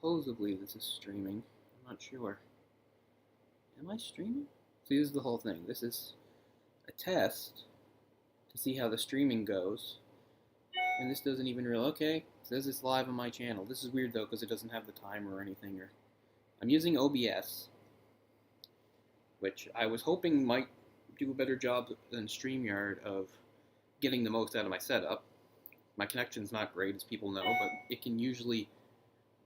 Supposedly this is streaming. I'm not sure. Am I streaming? See, this is the whole thing. This is a test to see how the streaming goes. And this doesn't even really... Okay, it says it's live on my channel. This is weird, though, because it doesn't have the timer or anything. I'm using OBS, which I was hoping might do a better job than StreamYard of getting the most out of my setup. My connection's not great, as people know, but it can usually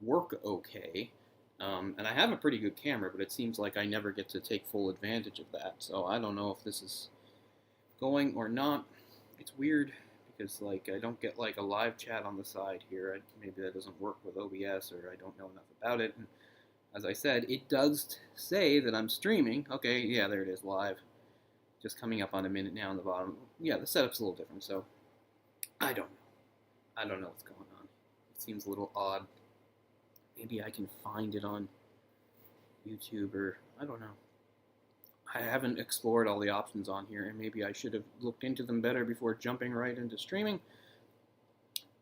work okay. And I have a pretty good camera, but it seems like I never get to take full advantage of that. So I don't know if this is going or not. It's weird because like I don't get like a live chat on the side here. Maybe that doesn't work with OBS, or I don't know enough about it. And as I said, it does say that I'm streaming. Okay, yeah, there it is, live. Just coming up on a minute now on the bottom. Yeah, the setup's a little different, so I don't know. I don't know what's going on. It seems a little odd. Maybe I can find it on YouTube, or I don't know. I haven't explored all the options on here, and maybe I should have looked into them better before jumping right into streaming.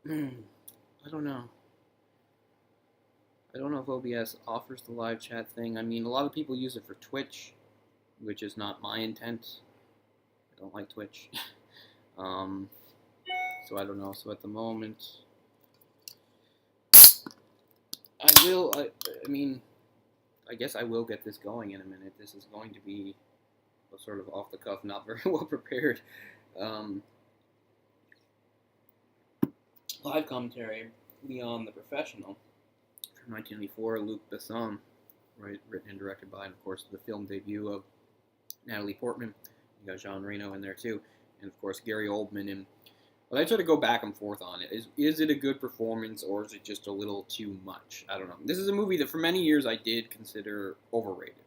I don't know. I don't know if OBS offers the live chat thing. I mean, a lot of people use it for Twitch, which is not my intent. I don't like Twitch. So I don't know. So at the moment, I mean, I guess I will get this going in a minute. This is going to be a sort of off the cuff, not very well prepared. Live commentary, Léon the Professional, from 1994, Luc Besson, written and directed by, and of course the film debut of Natalie Portman. You got Jean Reno in there too, and of course Gary Oldman. And but I try to go back and forth on it. Is it a good performance, or is it just a little too much? I don't know. This is a movie that for many years I did consider overrated,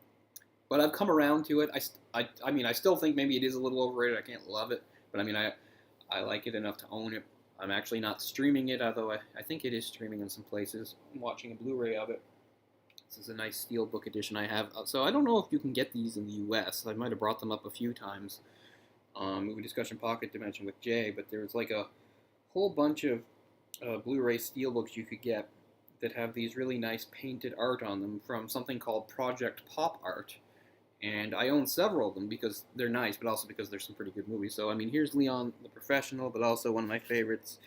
but I've come around to it. I mean, I still think maybe it is a little overrated. I can't love it, but I mean, I like it enough to own it. I'm actually not streaming it, although I think it is streaming in some places. I'm watching a Blu-ray of it. This is a nice Steelbook edition I have. So I don't know if you can get these in the U.S. I might have brought them up a few times. Movie Discussion Pocket Dimension with Jay, but there's like a whole bunch of Blu-ray Steelbooks you could get that have these really nice painted art on them from something called Project Pop Art. And I own several of them because they're nice, but also because there's some pretty good movies. So, I mean, here's Léon the Professional, but also one of my favorites,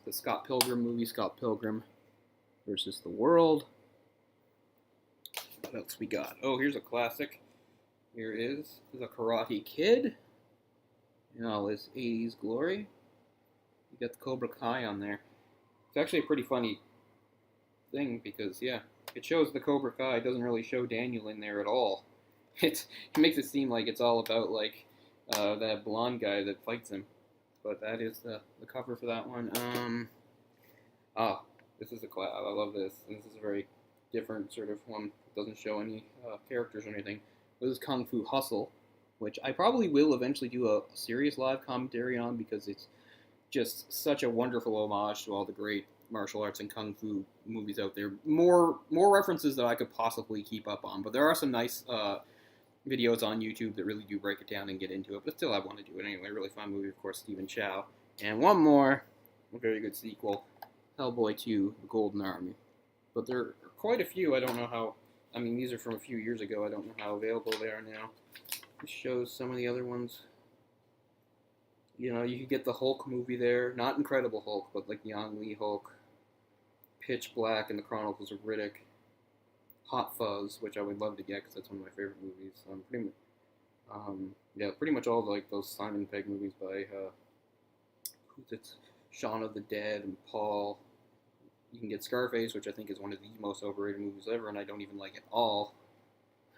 the Scott Pilgrim movie, Scott Pilgrim versus the World. What else we got? Oh, here's a classic. Here is The Karate Kid in all his 80s glory. You got the Cobra Kai on there. It's actually a pretty funny thing because, yeah, it shows the Cobra Kai. It doesn't really show Daniel in there at all. It makes it seem like it's all about, like, that blonde guy that fights him. But that is the cover for that one. This is I love this. This is a very different sort of one. It doesn't show any characters or anything. This is Kung Fu Hustle, which I probably will eventually do a serious live commentary on because it's just such a wonderful homage to all the great martial arts and kung fu movies out there. More references that I could possibly keep up on, but there are some nice videos on YouTube that really do break it down and get into it, but still I want to do it anyway. Really fun movie, of course, Stephen Chow. And one more, a very good sequel, Hellboy 2, The Golden Army. But there are quite a few. I don't know how, I mean, these are from a few years ago. I don't know how available they are now. This shows some of the other ones. You know, you could get the Hulk movie there. Not Incredible Hulk, but like Yang Lee Hulk. Pitch Black and the Chronicles of Riddick. Hot Fuzz, which I would love to get because that's one of my favorite movies. Pretty much all like those Simon Pegg movies by who's it? Shaun of the Dead and Paul. You can get Scarface, which I think is one of the most overrated movies ever, and I don't even like it all.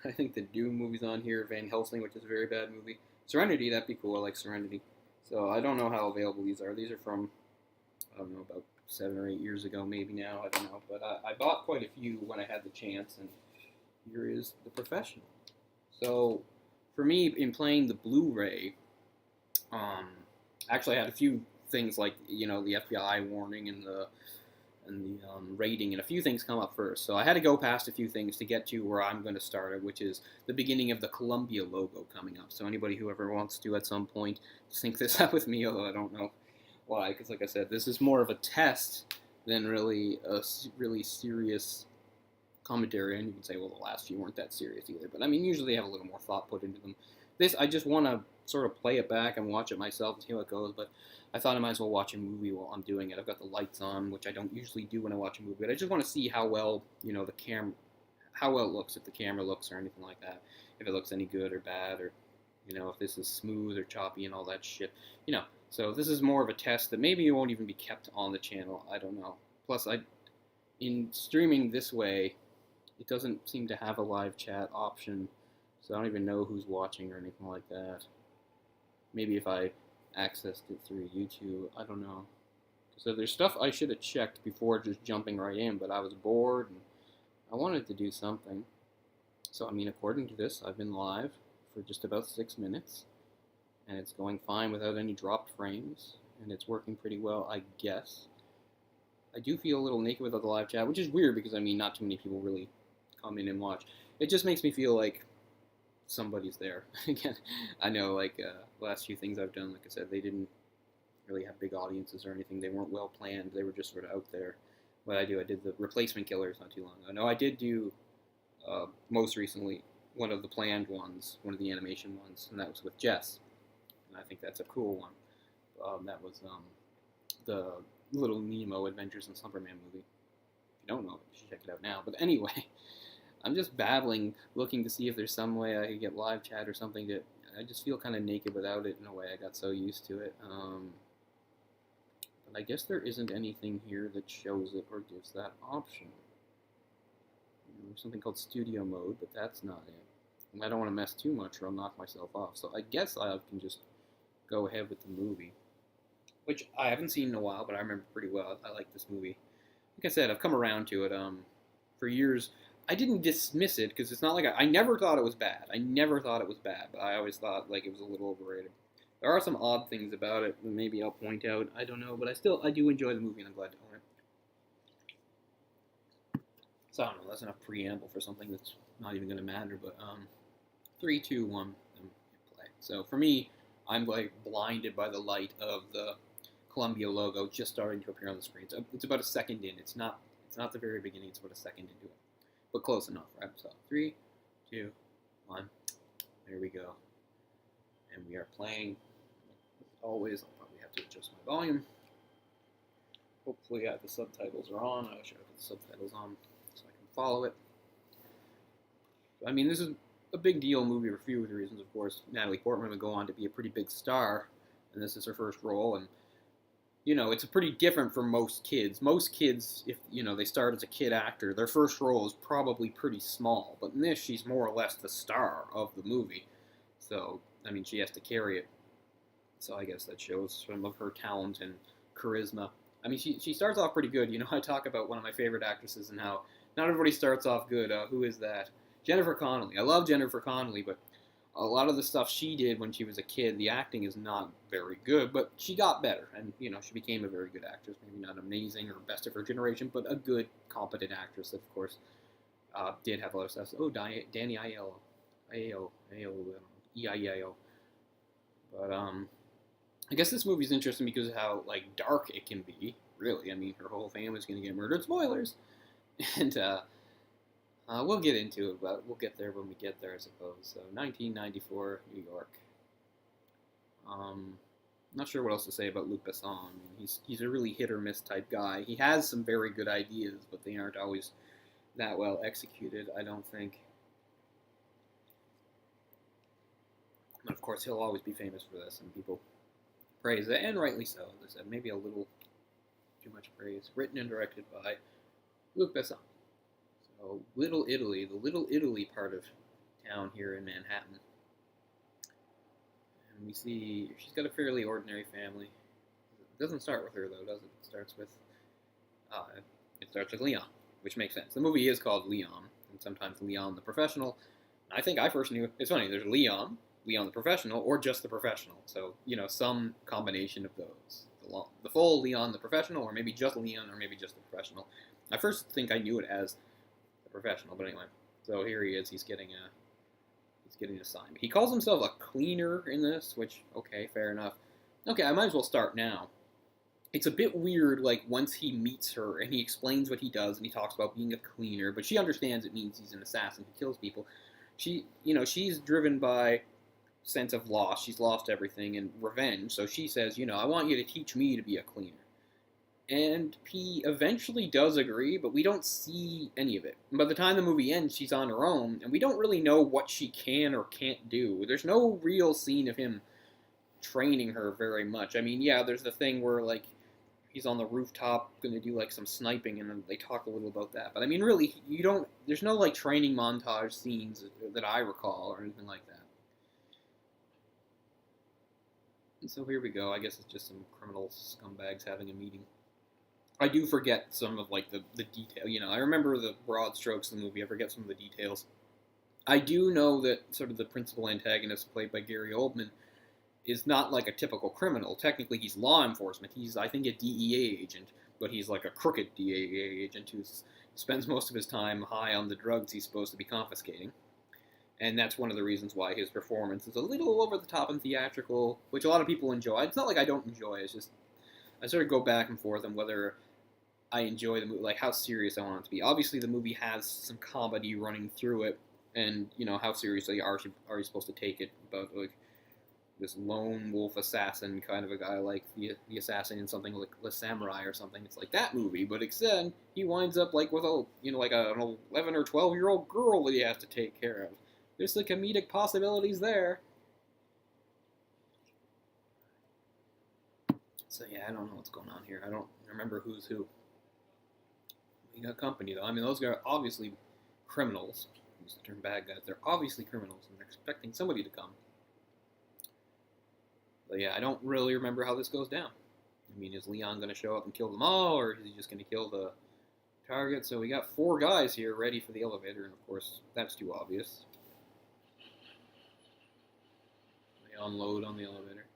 I think the Doom movie's on here, Van Helsing, which is a very bad movie. Serenity, that'd be cool. I like Serenity. So I don't know how available these are. These are from, I don't know, about 7 or 8 years ago, maybe now. I don't know. But I bought quite a few when I had the chance, and here is The Professional. So for me, in playing the Blu-ray, actually I had a few things like, you know, the FBI warning and the rating, and a few things come up first. So I had to go past a few things to get to where I'm going to start it, which is the beginning of the Columbia logo coming up. So anybody who ever wants to at some point sync this up with me, although I don't know why, because like I said, this is more of a test than really really serious commentary. And you can say, well, the last few weren't that serious either. But I mean, usually they have a little more thought put into them. This, I just want to sort of play it back and watch it myself and see how it goes. But I thought I might as well watch a movie while I'm doing it. I've got the lights on, which I don't usually do when I watch a movie. But I just want to see how well, the camera, how well it looks, if the camera looks or anything like that. If it looks any good or bad, or if this is smooth or choppy and all that shit. So this is more of a test that maybe it won't even be kept on the channel. I don't know. Plus, in streaming this way, it doesn't seem to have a live chat option, so I don't even know who's watching or anything like that. Maybe if I accessed it through YouTube, I don't know. So there's stuff I should have checked before just jumping right in, but I was bored and I wanted to do something. So, I mean, according to this, I've been live for just about 6 minutes, and it's going fine without any dropped frames, and it's working pretty well, I guess. I do feel a little naked without the live chat, which is weird because, I mean, not too many people really come in and watch. It just makes me feel like somebody's there. Again, I know, like, the last few things I've done, like I said, they didn't really have big audiences or anything. They weren't well planned. They were just sort of out there. What I did the Replacement Killers not too long ago. No, I did do, most recently, one of the planned ones, one of the animation ones, and that was with Jess. And I think that's a cool one. That was the Little Nemo Adventures in Slumberman movie. If you don't know it, you should check it out now. But anyway, I'm just babbling, looking to see if there's some way I could get live chat or something. I just feel kind of naked without it in a way. I got so used to it. But I guess there isn't anything here that shows it or gives that option. There's something called studio mode, but that's not it. And I don't want to mess too much or I'll knock myself off. So I guess I can just go ahead with the movie, which I haven't seen in a while, but I remember pretty well. I like this movie. Like I said, I've come around to it. For years, I didn't dismiss it because it's not like I never thought it was bad. I never thought it was bad, but I always thought like it was a little overrated. There are some odd things about it that maybe I'll point out. I don't know, but I do enjoy the movie and I'm glad to own it. So I don't know, that's enough preamble for something that's not even going to matter, but 3, 2, 1, and play. So for me, I'm like blinded by the light of the Columbia logo just starting to appear on the screen. So it's about a second in. It's not the very beginning, it's about a second into it. But close enough, right? So 3, 2, 1. There we go. And we are playing. As always, I'll probably have to adjust my volume. Hopefully the subtitles are on. I should have put the subtitles on so I can follow it. I mean, this is a big deal movie for a few reasons, of course. Natalie Portman would go on to be a pretty big star, and this is her first role, and it's pretty different for most kids. Most kids, if they start as a kid actor, their first role is probably pretty small, but in this, she's more or less the star of the movie. So, I mean, she has to carry it. So I guess that shows some of her talent and charisma. I mean, she starts off pretty good. I talk about one of my favorite actresses and how not everybody starts off good. Who is that? Jennifer Connelly. I love Jennifer Connelly, but a lot of the stuff she did when she was a kid, the acting is not very good, but she got better, and, she became a very good actress. Maybe not amazing or best of her generation, but a good, competent actress that, of course, did have a lot of stuff. Oh, Danny Aiello. E-I-E-I-O. But, I guess this movie's interesting because of how, like, dark it can be, really. I mean, her whole family's going to get murdered. Spoilers! And, we'll get into it, but we'll get there when we get there, I suppose. So, 1994, New York. Not sure what else to say about Luc Besson. I mean, he's a really hit-or-miss type guy. He has some very good ideas, but they aren't always that well executed, I don't think. And, of course, he'll always be famous for this, and people praise it, and rightly so. As I said, maybe a little too much praise. Written and directed by Luc Besson. So, Little Italy, the Little Italy part of town here in Manhattan. And we see she's got a fairly ordinary family. It doesn't start with her, though, does it? It starts with Léon, which makes sense. The movie is called Léon, and sometimes Léon the Professional. I think I first knew, it's funny, there's Léon the Professional, or just the Professional. So, some combination of those. The full Léon the Professional, or maybe just Léon, or maybe just the Professional. I first think I knew it as the Professional, but anyway. So here he is, he's getting assigned. He calls himself a cleaner in this, which, okay, fair enough. Okay, I might as well start now. it's a bit weird, like, once he meets her and he explains what he does and he talks about being a cleaner, but she understands it means he's an assassin who kills people. She's driven by sense of loss. She's lost everything and revenge. So she says, I want you to teach me to be a cleaner. And he eventually does agree, but we don't see any of it. And by the time the movie ends, she's on her own, and we don't really know what she can or can't do. There's no real scene of him training her very much. I mean, yeah, there's the thing where, like, he's on the rooftop going to do, like, some sniping, and then they talk a little about that. But, I mean, really, there's no, like, training montage scenes that I recall or anything like that. And so here we go. I guess it's just some criminal scumbags having a meeting. I do forget some of, like, the detail. I remember the broad strokes of the movie. I forget some of the details. I do know that sort of the principal antagonist, played by Gary Oldman, is not like a typical criminal. Technically, he's law enforcement. He's, I think, a DEA agent, but he's like a crooked DEA agent who spends most of his time high on the drugs he's supposed to be confiscating. And that's one of the reasons why his performance is a little over the top and theatrical, which a lot of people enjoy. It's not like I don't enjoy it. It's just I sort of go back and forth on whether I enjoy the movie, like how serious I want it to be. Obviously, the movie has some comedy running through it, and how seriously are you supposed to take it about, like, this lone wolf assassin kind of a guy, like the assassin in something like The Samurai or something. It's like that movie, but except he winds up like with like an 11 or 12-year-old girl that he has to take care of. There's the comedic possibilities there. So yeah, I don't know what's going on here. I don't remember who's who. We got company though. I mean, those guys are obviously criminals. I use the term bad guys. They're obviously criminals, and they're expecting somebody to come. But yeah, I don't really remember how this goes down. I mean, is Léon going to show up and kill them all, or is he just going to kill the target? So we got 4 guys here ready for the elevator, and of course, that's too obvious. They unload on the elevator.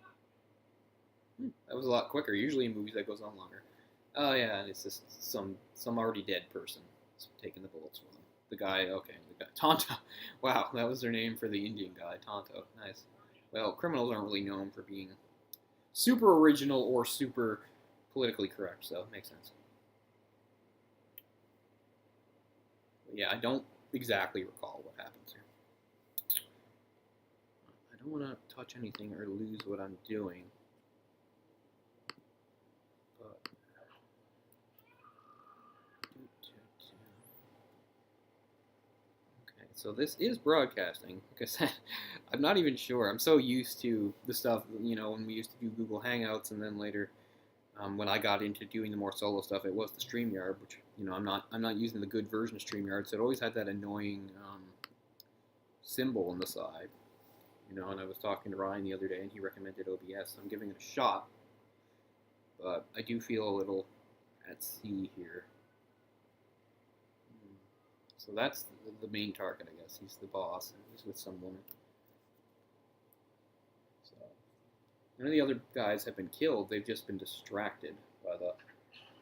That was a lot quicker. Usually in movies that goes on longer. Oh yeah, and it's just some already dead person taking the bullets for them. The guy, okay, the guy, Tonto. Wow, that was their name for the Indian guy, Tonto. Nice. Well, criminals aren't really known for being super original or super politically correct, so it makes sense. But yeah, I don't exactly recall what happens here. I don't want to touch anything or lose what I'm doing. So this is broadcasting, because I'm not even sure. I'm so used to the stuff, when we used to do Google Hangouts, and then later, when I got into doing the more solo stuff, it was the StreamYard, which, I'm not using the good version of StreamYard, so it always had that annoying symbol on the side, and I was talking to Ryan the other day, and he recommended OBS, so I'm giving it a shot, but I do feel a little at sea here. So that's the main target, I guess. He's the boss, and he's with some woman. So none of the other guys have been killed. They've just been distracted by the...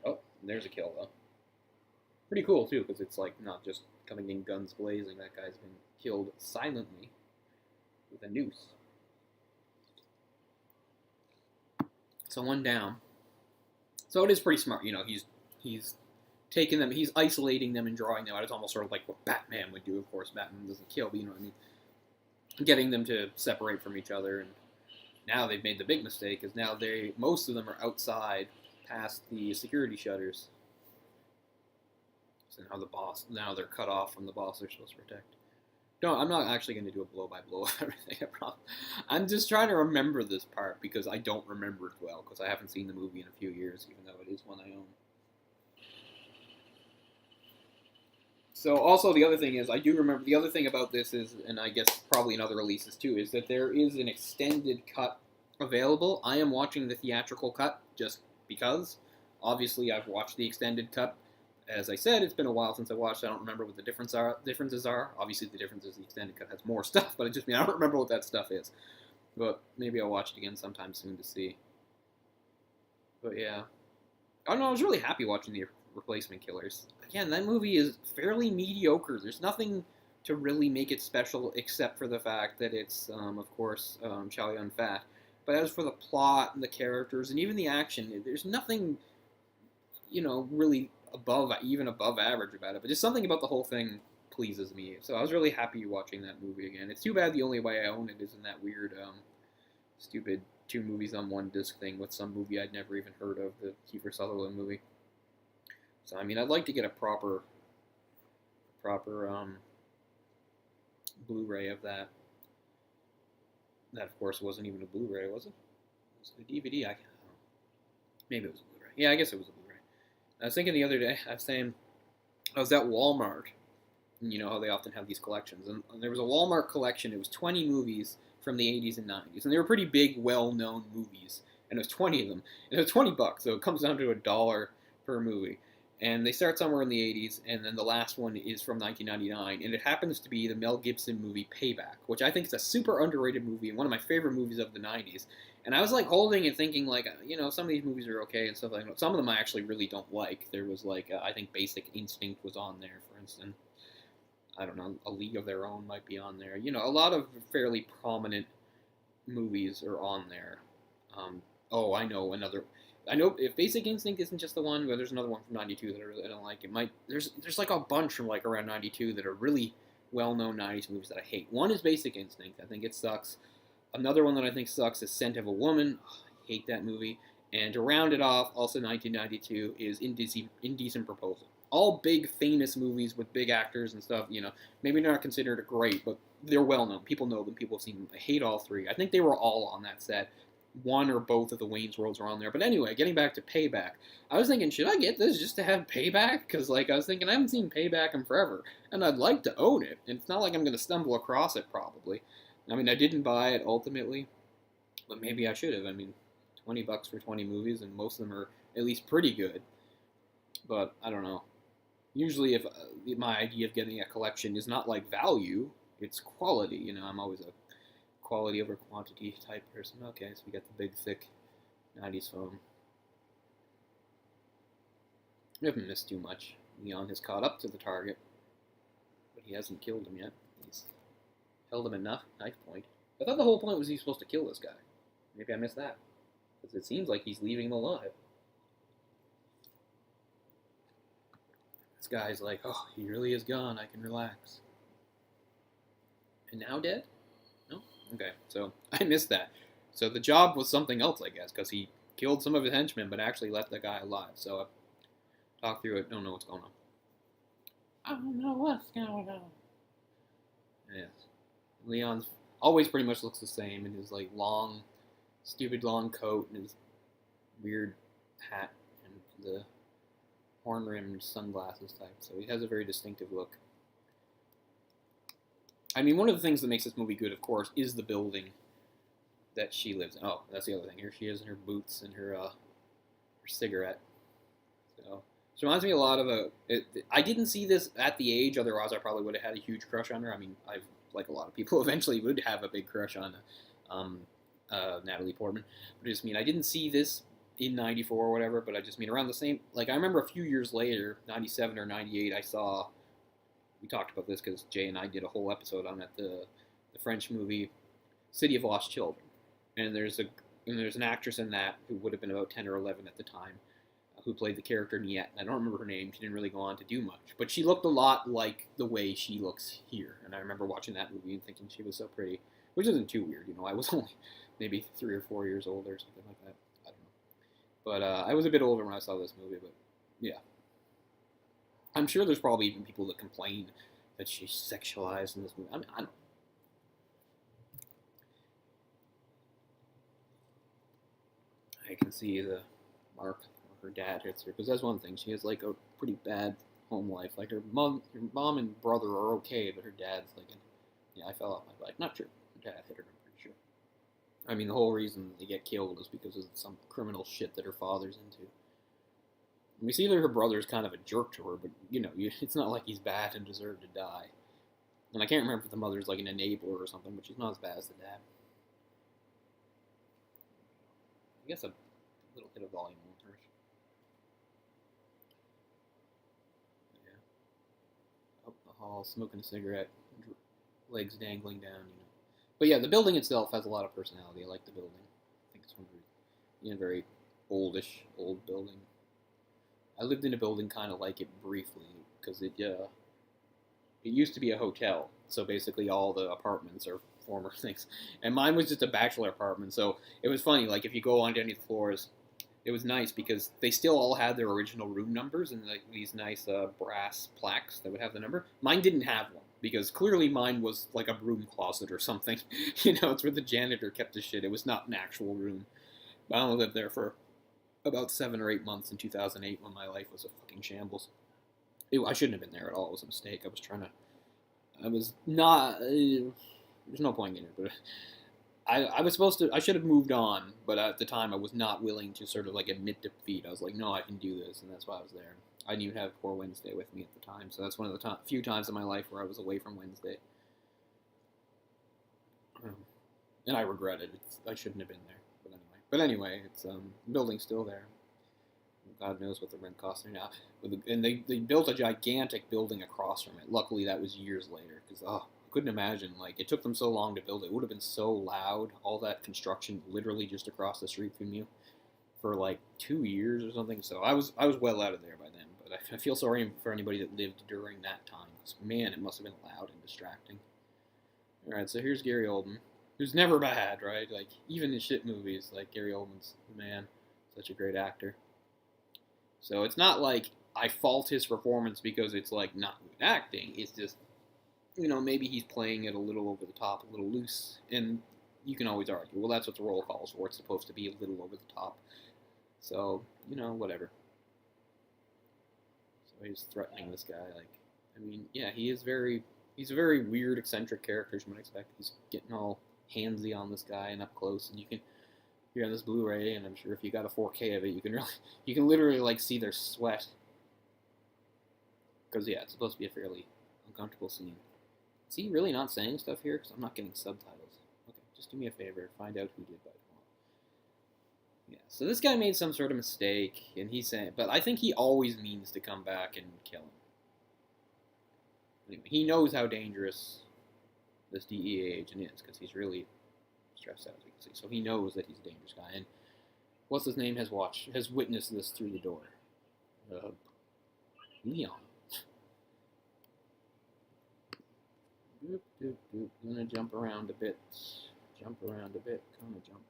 Oh, there's a kill, though. Pretty cool, too, because it's, like, not just coming in guns blazing. That guy's been killed silently with a noose. So one down. So it is pretty smart. He's taking them, he's isolating them and drawing them out. It's almost sort of like what Batman would do. Of course, Batman doesn't kill, but you know what I mean. Getting them to separate from each other, and now they've made the big mistake, is now most of them are outside, past the security shutters. So now they're cut off from the boss they're supposed to protect. No, I'm not actually going to do a blow-by-blow of everything, I promise. I'm just trying to remember this part, because I don't remember it well, because I haven't seen the movie in a few years, even though it is one I own. So also the other thing is, I do remember, the other thing about this is, and I guess probably in other releases too, is that there is an extended cut available. I am watching the theatrical cut just because. Obviously, I've watched the extended cut. As I said, it's been a while since I watched it. I don't remember what the differences are. Obviously, the difference is the extended cut has more stuff, but I don't remember what that stuff is. But maybe I'll watch it again sometime soon to see. But yeah. I don't know, I was really happy watching the Replacement Killers. Again, that movie is fairly mediocre. There's nothing to really make it special except for the fact that it's, of course, Chow Yun-fat. But as for the plot and the characters and even the action, there's nothing, really even above average about it. But just something about the whole thing pleases me. So I was really happy watching that movie again. It's too bad the only way I own it is in that weird, stupid two movies on one disc thing with some movie I'd never even heard of, the Kiefer Sutherland movie. So I mean, I'd like to get a proper Blu-ray of that. That of course wasn't even a Blu-ray, was it? It was a DVD. Maybe it was a Blu-ray. Yeah, I guess it was a Blu-ray. I was thinking the other day. I was at Walmart. And you know how they often have these collections, and there was a Walmart collection. It was 20 movies from the 80s and 90s, and they were pretty big, well-known movies. And it was 20 of them, and it was $20, so it comes down to $1 per movie. And they start somewhere in the 80s, and then the last one is from 1999, and it happens to be the Mel Gibson movie Payback, which I think is a super underrated movie and one of my favorite movies of the 90s. And I was like holding and thinking, like, some of these movies are okay and stuff like that. Some of them I actually really don't like. There was like, I think Basic Instinct was on there, for instance. I don't know, A League of Their Own might be on there. A lot of fairly prominent movies are on there. I know another. I know if Basic Instinct isn't just the one, but there's another one from '92 that I don't like. There's like a bunch from like around '92 that are really well-known '90s movies that I hate. One is Basic Instinct. I think it sucks. Another one that I think sucks is Scent of a Woman. Oh, I hate that movie. And to round it off, also 1992 is Indecent Proposal. All big, famous movies with big actors and stuff, maybe not considered great, but they're well-known. People know them. People have seen them. I hate all three. I think they were all on that set. One or both of the Wayne's Worlds are on there. But anyway, getting back to Payback, I was thinking, should I get this just to have Payback? Because, I was thinking, I haven't seen Payback in forever, and I'd like to own it. And it's not like I'm going to stumble across it, probably. I mean, I didn't buy it, ultimately, but maybe I should have. I mean, $20 for 20 movies, and most of them are at least pretty good. But, I don't know. Usually, if my idea of getting a collection is not like value, it's quality. I'm always a quality over quantity type person. Okay, so we got the big, thick 90s phone. We haven't missed too much. Léon has caught up to the target, but he hasn't killed him yet. He's held him at knife point. I thought the whole point was he's supposed to kill this guy. Maybe I missed that, because it seems like he's leaving him alive. This guy's like, oh, he really is gone. I can relax. And now dead? No? Okay, so I missed that. So the job was something else, I guess, because he killed some of his henchmen, but actually left the guy alive. So I talked through it. Don't know what's going on. I don't know what's going on. Yes. Leon's always pretty much looks the same in his, long, stupid long coat and his weird hat and the horn-rimmed sunglasses type, so he has a very distinctive look. I mean, one of the things that makes this movie good, of course, is the building that she lives in. Oh, that's the other thing. Here she is in her boots and her cigarette. So it reminds me a lot of I didn't see this at the age, otherwise I probably would have had a huge crush on her. I mean, like a lot of people, eventually would have a big crush on Natalie Portman. But I just mean, I didn't see this in 94 or whatever, but I just mean around the same, I remember a few years later, 97 or 98, we talked about this because Jay and I did a whole episode on it, the French movie City of Lost Children. And there's an actress in that who would have been about 10 or 11 at the time, who played the character Niette. I don't remember her name. She didn't really go on to do much. But she looked a lot like the way she looks here. And I remember watching that movie and thinking she was so pretty, which isn't too weird. I was only maybe 3 or 4 years old or something like that. I don't know. But I was a bit older when I saw this movie, but yeah. I'm sure there's probably even people that complain that she's sexualized in this movie. I mean, I don't. I can see the mark where her dad hits her, because that's one thing. She has a pretty bad home life. Her mom and brother are okay, but her dad's I fell off my bike. Not true. Her dad hit her, I'm pretty sure. I mean, the whole reason they get killed is because of some criminal shit that her father's into. And we see that her brother's kind of a jerk to her, but, it's not like he's bad and deserved to die. And I can't remember if the mother's an enabler or something, but she's not as bad as the dad. I guess a little bit of volume won't hurt. Yeah. Up the hall, smoking a cigarette, legs dangling down, But yeah, the building itself has a lot of personality. I like the building. It's one in a very old building. I lived in a building kind of like it briefly because it used to be a hotel. So basically, all the apartments are former things, and mine was just a bachelor apartment. So it was funny. Like if you go onto any floors, it was nice because they still all had their original room numbers and like these nice brass plaques that would have the number. Mine didn't have one because clearly mine was like a broom closet or something. It's where the janitor kept his shit. It was not an actual room. I only lived there for about 7 or 8 months in 2008 when my life was a fucking shambles. I shouldn't have been there at all. It was a mistake. I was not. There's no point in it, but I was supposed to. I should have moved on, but at the time I was not willing to sort of like admit defeat. I was like, no, I can do this, and that's why I was there. I didn't even have poor Wednesday with me at the time, so that's one of the few times in my life where I was away from Wednesday. And I regret it. I shouldn't have been there. But anyway, it's the building's still there. God knows what the rent costs are now. And they built a gigantic building across from it. Luckily, that was years later because I couldn't imagine. Like it took them so long to build it. It would have been so loud. All that construction literally just across the street from you for like 2 years or something. So I was well out of there by then. But I feel sorry for anybody that lived during that time. Man, it must have been loud and distracting. All right, so here's Gary Oldman. Who's never bad, right? Like, even in shit movies, like, Gary Oldman's the man. Such a great actor. So it's not like I fault his performance because it's, like, not good acting. It's just, maybe he's playing it a little over the top, a little loose. And you can always argue, well, that's what the role calls for. It's supposed to be a little over the top. So, whatever. So he's threatening this guy, like, yeah, he's a very weird, eccentric character, as you might expect. He's getting all handsy on this guy and up close, and you can hear on this Blu-ray, and I'm sure if you got a 4K of it, you can literally like see their sweat. Because yeah, it's supposed to be a fairly uncomfortable scene. Is he really not saying stuff here? Because I'm not getting subtitles. Okay, just do me a favor, find out who did what. Yeah, so this guy made some sort of mistake, and he's saying, but I think he always means to come back and kill him. Anyway, he knows how dangerous this DEA agent is because he's really stressed out, as you can see. So he knows that he's a dangerous guy. And what's his name has witnessed this through the door. Léon. Doop, doop, doop. I'm gonna jump around a bit. Come on, jump.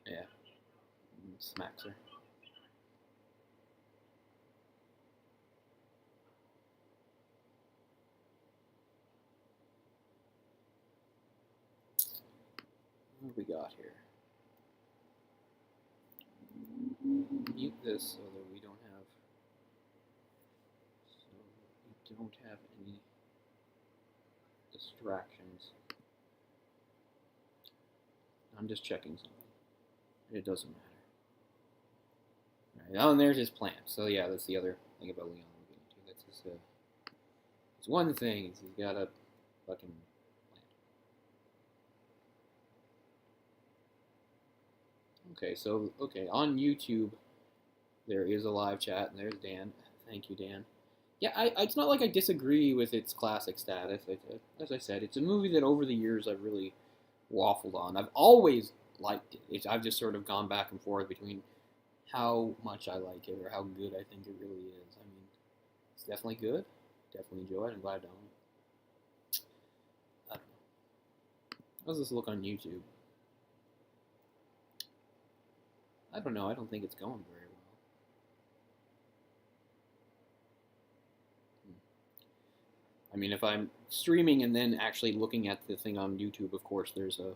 Yeah. Smacks her. What do we got here? Mute this so that we don't have any distractions. I'm just checking something. It doesn't matter. All right, and there's his plant. So yeah, that's the other thing about Léon. That's his one thing is he's got a fucking Okay, so, on YouTube, there is a live chat, and there's Dan. Thank you, Dan. Yeah, it's not like I disagree with its classic status. As I said, it's a movie that over the years I've really waffled on. I've always liked it. I've just sort of gone back and forth between how much I like it or how good I think it really is. It's definitely good. Definitely enjoy it. I'm glad to own it. I don't know. How does this look on YouTube? I don't know. I don't think it's going very well. If I'm streaming and then actually looking at the thing on YouTube, of course, there's a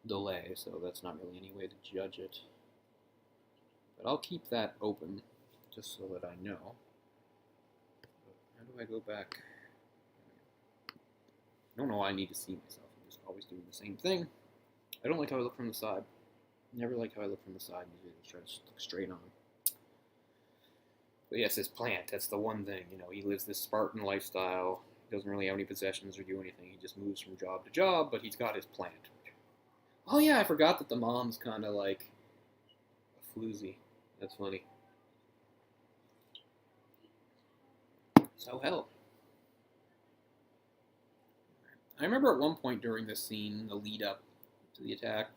delay, so that's not really any way to judge it. But I'll keep that open, just so that I know. How do I go back? I don't know why I need to see myself. I'm just always doing the same thing. I don't like how I look from the side. Never like how I look from the side. Usually I try to look straight on. But yes, his plant, that's the one thing. He lives this Spartan lifestyle. He doesn't really have any possessions or do anything. He just moves from job to job, but he's got his plant. Oh yeah, I forgot that the mom's kind of like a floozy. That's funny. So hell. I remember at one point during this scene, the lead up to the attack.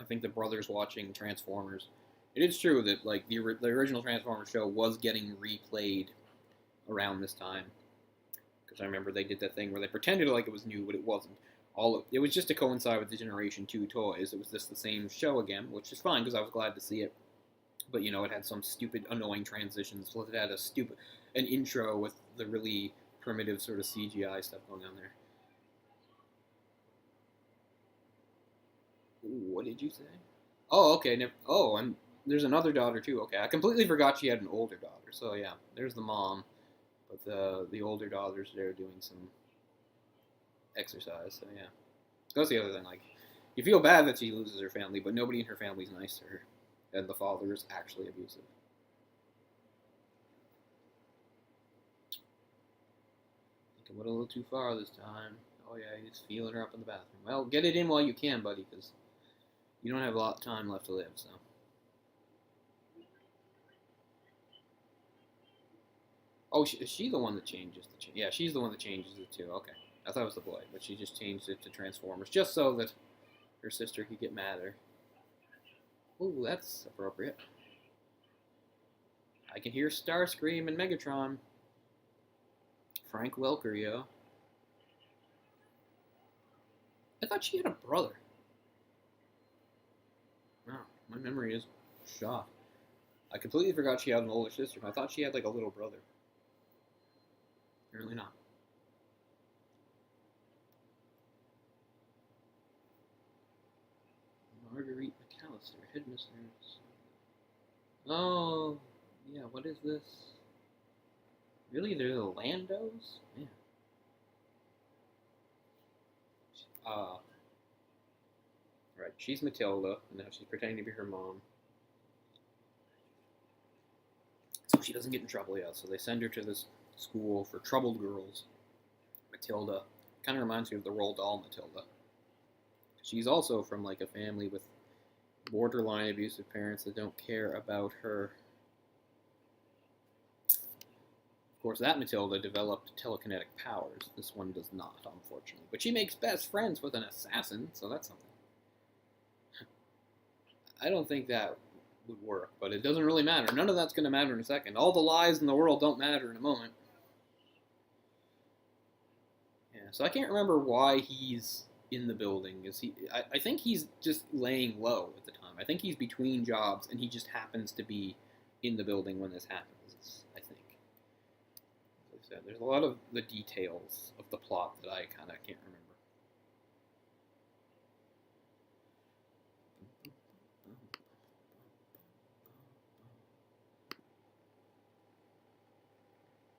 I think the brothers watching Transformers. It is true that like the original Transformers show was getting replayed around this time, because I remember they did that thing where they pretended like it was new, but it wasn't. It was just to coincide with the Generation 2 toys. It was just the same show again, which is fine because I was glad to see it. But you know, it had some stupid, annoying transitions. Plus, it had an intro with the really primitive sort of CGI stuff going on there. Ooh, what did you say? Oh, okay. And there's another daughter too. Okay, I completely forgot she had an older daughter. So yeah, there's the mom, but the older daughter's there doing some exercise. So yeah, that's the other thing. Like, you feel bad that she loses her family, but nobody in her family's nice to her, and the father is actually abusive. I think I went a little too far this time. Oh yeah, he's feeling her up in the bathroom. Well, get it in while you can, buddy, because you don't have a lot of time left to live. So. Oh, is she the one that changes the yeah, she's the one that changes it too. Okay. I thought it was the boy, but she just changed it to Transformers just so that her sister could get mad at her. Ooh, that's appropriate. I can hear Starscream and Megatron. Frank Welker, yo. I thought she had a brother. Wow, my memory is shot. I completely forgot she had an older sister. I thought she had like a little brother. Apparently not. Marguerite McAllister, headmistress. Oh, yeah, what is this? Really? They're the Landos? Yeah. Right, she's Matilda, and now she's pretending to be her mom. So she doesn't get in trouble yet, so they send her to this school for troubled girls. Matilda. Kind of reminds me of the Roald Dahl Matilda. She's also from like a family with borderline abusive parents that don't care about her. Of course, that Matilda developed telekinetic powers. This one does not, unfortunately. But she makes best friends with an assassin, so that's something. I don't think that would work, but it doesn't really matter. None of that's going to matter in a second. All the lies in the world don't matter in a moment. Yeah, so I can't remember why he's in the building. I think he's just laying low at the time. I think he's between jobs, and he just happens to be in the building when this happens, I think. As I said, there's a lot of the details of the plot that I kind of can't remember.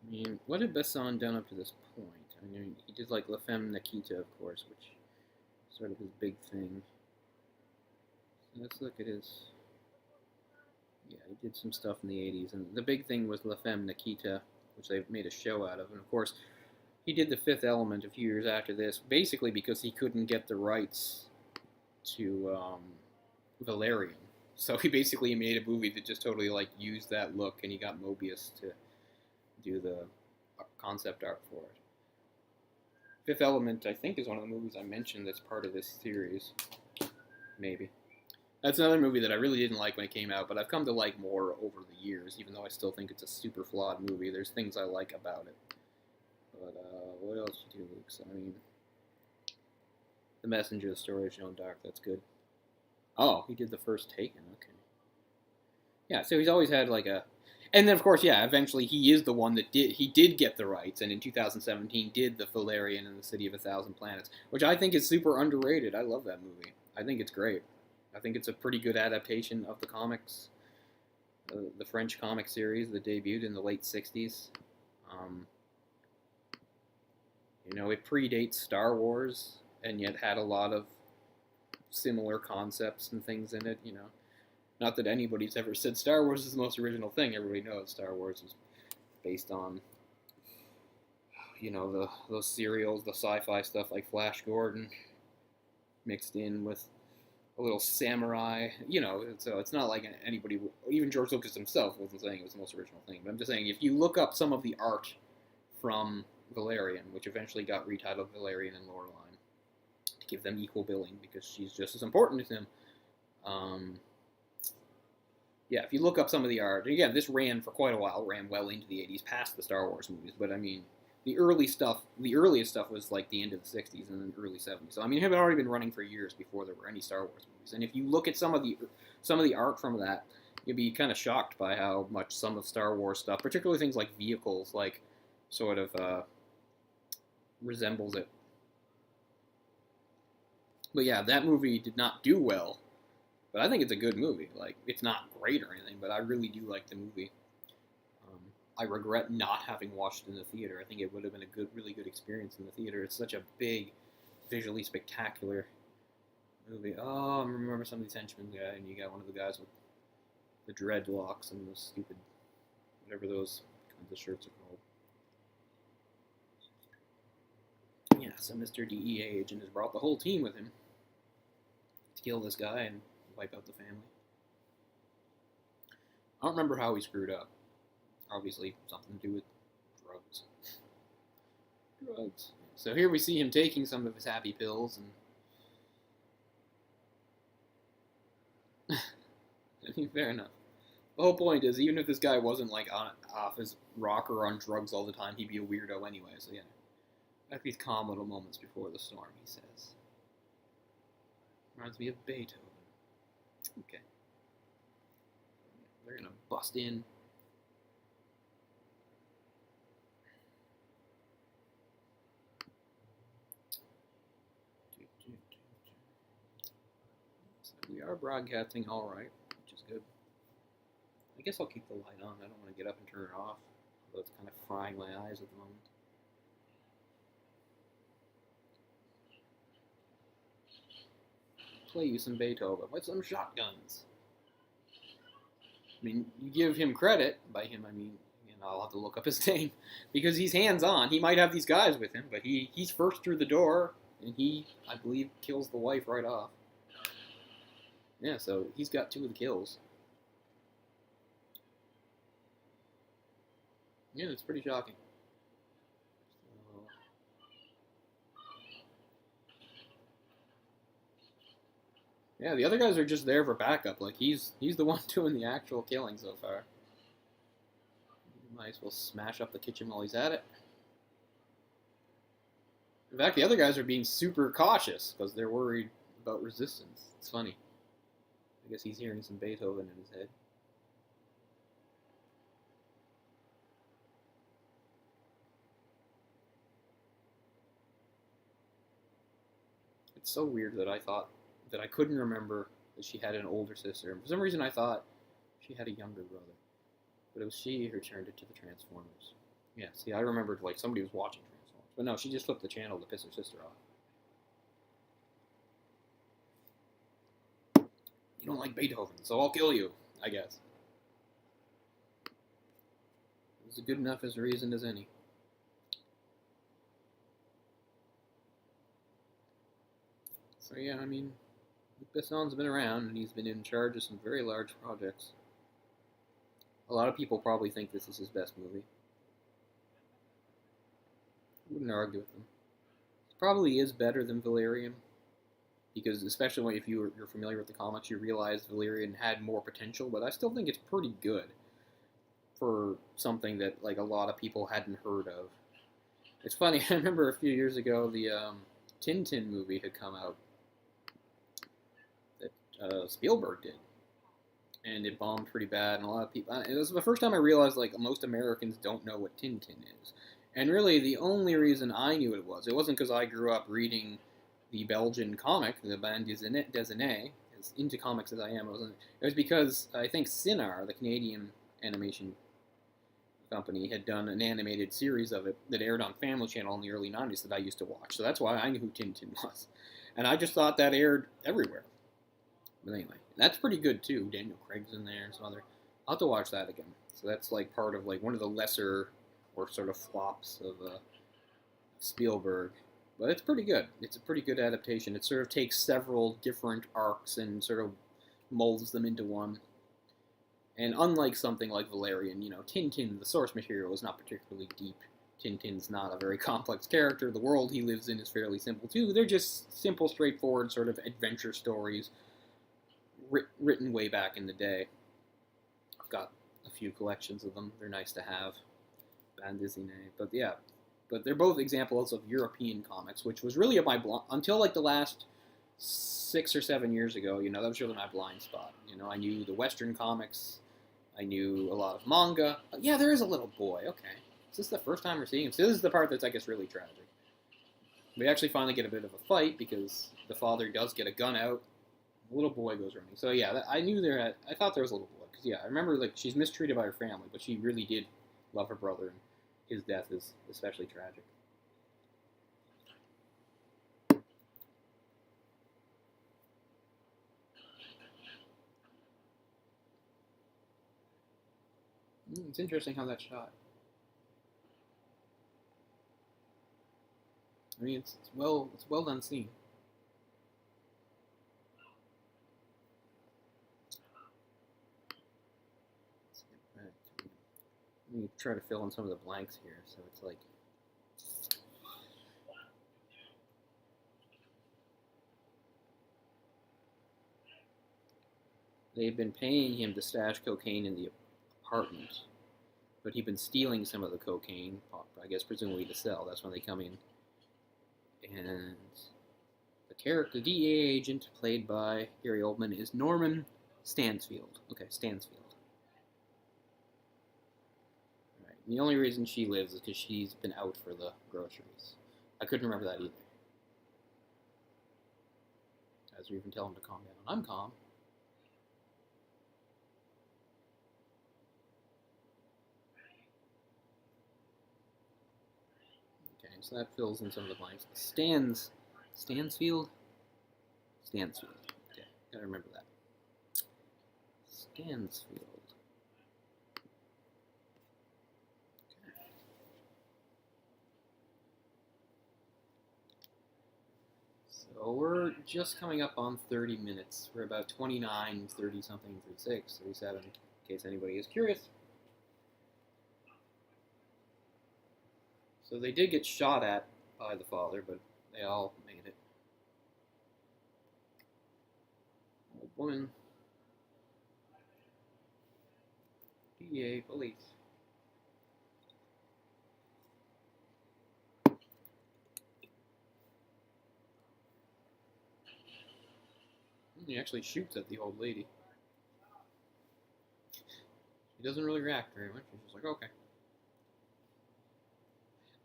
I mean, what had Besson done up to this point? I mean, he did like La Femme Nikita, of course, which is sort of his big thing. So let's look at his. Yeah, he did some stuff in the 80s, and the big thing was La Femme Nikita, which they made a show out of. And of course, he did The Fifth Element a few years after this, basically because he couldn't get the rights to Valerian. So he basically made a movie that just totally like used that look, and he got Mobius to do the concept art for it. Fifth Element, I think, is one of the movies I mentioned that's part of this series. Maybe. That's another movie that I really didn't like when it came out, but I've come to like more over the years, even though I still think it's a super flawed movie. There's things I like about it. But what else did you do, Luke? I mean, The Messenger, The Story of Jeanne d'Arc, that's good. Oh, he did the first Taken, okay. Yeah, so he's always had like a... And then, of course, yeah, eventually he is the one that did get the rights, and in 2017 did The Valerian and the City of a Thousand Planets, which I think is super underrated. I love that movie. I think it's great. I think it's a pretty good adaptation of the comics, the French comic series that debuted in the late 60s. You know, it predates Star Wars, and yet had a lot of similar concepts and things in it, you know. Not that anybody's ever said Star Wars is the most original thing. Everybody knows Star Wars is based on, you know, those serials, the sci-fi stuff like Flash Gordon, mixed in with a little samurai, you know. So it's not like anybody, even George Lucas himself wasn't saying it was the most original thing. But I'm just saying, if you look up some of the art from Valerian, which eventually got retitled Valerian and Loreline give them equal billing because she's just as important as him. Um, yeah, if you look up some of the art, again, this ran for quite a while, ran well into the 80s, past the Star Wars movies, but I mean, the earliest stuff was like the end of the 60s and then early 70s. So I mean, it had already been running for years before there were any Star Wars movies. And if you look at some of the art from that, you'd be kind of shocked by how much some of Star Wars stuff, particularly things like vehicles, like sort of resembles it. But yeah, that movie did not do well, but I think it's a good movie. Like, it's not great or anything, but I really do like the movie. I regret not having watched it in the theater. I think it would have been a really good experience in the theater. It's such a big, visually spectacular movie. Oh, I remember some of these henchmen guy, and you got one of the guys with the dreadlocks and the stupid, whatever those kinds of shirts are called. Yeah, so Mr. DEA agent has brought the whole team with him to kill this guy and wipe out the family. I don't remember how he screwed up. Obviously, something to do with drugs. Drugs. So here we see him taking some of his happy pills, and I mean, fair enough. The whole point is, even if this guy wasn't like off his rocker or on drugs all the time, he'd be a weirdo anyway. So yeah, at these calm little moments before the storm, he says. Reminds me of Beethoven. Okay. They're gonna bust in. So we are broadcasting all right, which is good. I guess I'll keep the light on. I don't want to get up and turn it off, although it's kind of frying my eyes at the moment. Play you some Beethoven with some shotguns. I mean, you give him credit. By him, I mean, I'll have to look up his name, because he's hands-on. He might have these guys with him, but he's first through the door, and he, I believe, kills the wife right off. Yeah, so he's got 2 of the kills. Yeah, it's pretty shocking. Yeah, the other guys are just there for backup. Like, he's the one doing the actual killing so far. Might as well smash up the kitchen while he's at it. In fact, the other guys are being super cautious because they're worried about resistance. It's funny. I guess he's hearing some Beethoven in his head. It's so weird that I couldn't remember that she had an older sister. And for some reason I thought she had a younger brother. But it was she who turned it to the Transformers. Yeah, see, I remembered like somebody was watching Transformers. But no, she just flipped the channel to piss her sister off. You don't like Beethoven, so I'll kill you, I guess. It was good enough as a reason as any. So yeah, I mean, Luc Besson's been around, and he's been in charge of some very large projects. A lot of people probably think this is his best movie. I wouldn't argue with them. It probably is better than Valerian, because especially if you're familiar with the comics, you realize Valerian had more potential, but I still think it's pretty good for something that like a lot of people hadn't heard of. It's funny, I remember a few years ago the Tintin movie had come out that Spielberg did, and it bombed pretty bad, and a lot of people, it was the first time I realized like most Americans don't know what Tintin is. And really the only reason I knew it wasn't because I grew up reading the Belgian comic, the Bande Dessinée, as into comics as I am. It was because I think Cinar, the Canadian animation company, had done an animated series of it that aired on Family Channel in the early 90s that I used to watch. So that's why I knew who Tintin was. And I just thought that aired everywhere. But anyway, that's pretty good too. Daniel Craig's in there and some other. I'll have to watch that again. So that's like part of like one of the lesser or sort of flops of Spielberg. But it's pretty good. It's a pretty good adaptation. It sort of takes several different arcs and sort of molds them into one. And unlike something like Valerian, Tintin, the source material is not particularly deep Tintin's not a very complex character. The world he lives in is fairly simple too. They're just simple, straightforward sort of adventure stories written way back in the day. I've got a few collections of them. They're nice to have. Bande dessinée. But yeah, but they're both examples of European comics, which was really until like the last 6 or 7 years ago. You know, that was really my blind spot. You know, I knew the Western comics. I knew a lot of manga. Yeah, there is a little boy. Okay. Is this the first time we're seeing him? So this is the part that's, I guess, really tragic. We actually finally get a bit of a fight because the father does get a gun out. The little boy goes running. So yeah, I knew I thought there was a little boy. Because yeah, I remember like she's mistreated by her family, but she really did love her brother, and his death is especially tragic. It's interesting how that's shot. I mean, it's well done scene. Let me try to fill in some of the blanks here. So it's like they've been paying him to stash cocaine in the apartment, but he'd been stealing some of the cocaine, I guess presumably to sell. That's when they come in. And the DEA agent, played by Gary Oldman, is Norman Stansfield. Okay, Stansfield. Right. And the only reason she lives is because she's been out for the groceries. I couldn't remember that either. As we even tell him to calm down. I'm calm. Okay, so that fills in some of the blanks. Stansfield? Stansfield. Okay, gotta remember that. Stansfield. Okay. So we're just coming up on 30 minutes. We're about 29, 30 something, 36, 37, in case anybody is curious. So they did get shot at by the father, but they all made it. Old woman. DEA, police. He actually shoots at the old lady. She doesn't really react very much. She's just like, okay.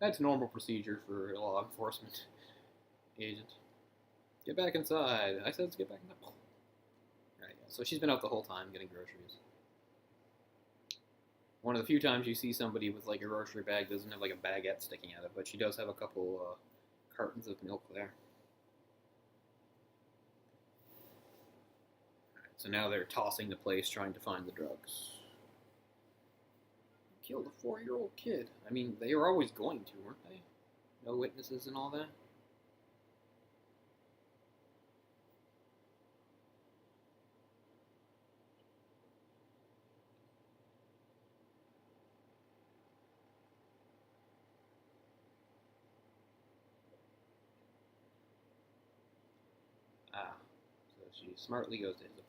That's normal procedure for a law enforcement agent. Get back inside. I said let's get back inside. Oh. Right, yeah. So she's been out the whole time getting groceries. One of the few times you see somebody with like a grocery bag doesn't have like a baguette sticking out of it, but she does have a couple cartons of milk there. Right, so now they're tossing the place trying to find the drugs. Killed a 4-year-old kid. I mean, they were always going to, weren't they? No witnesses and all that? Ah, so she smartly goes to his apartment.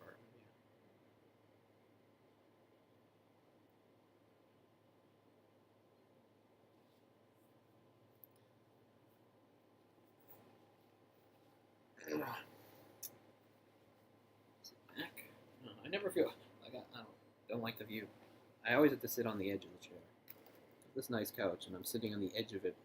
Yeah. Back? No, I never feel like I don't like the view. I always have to sit on the edge of the chair. This nice couch, and I'm sitting on the edge of it.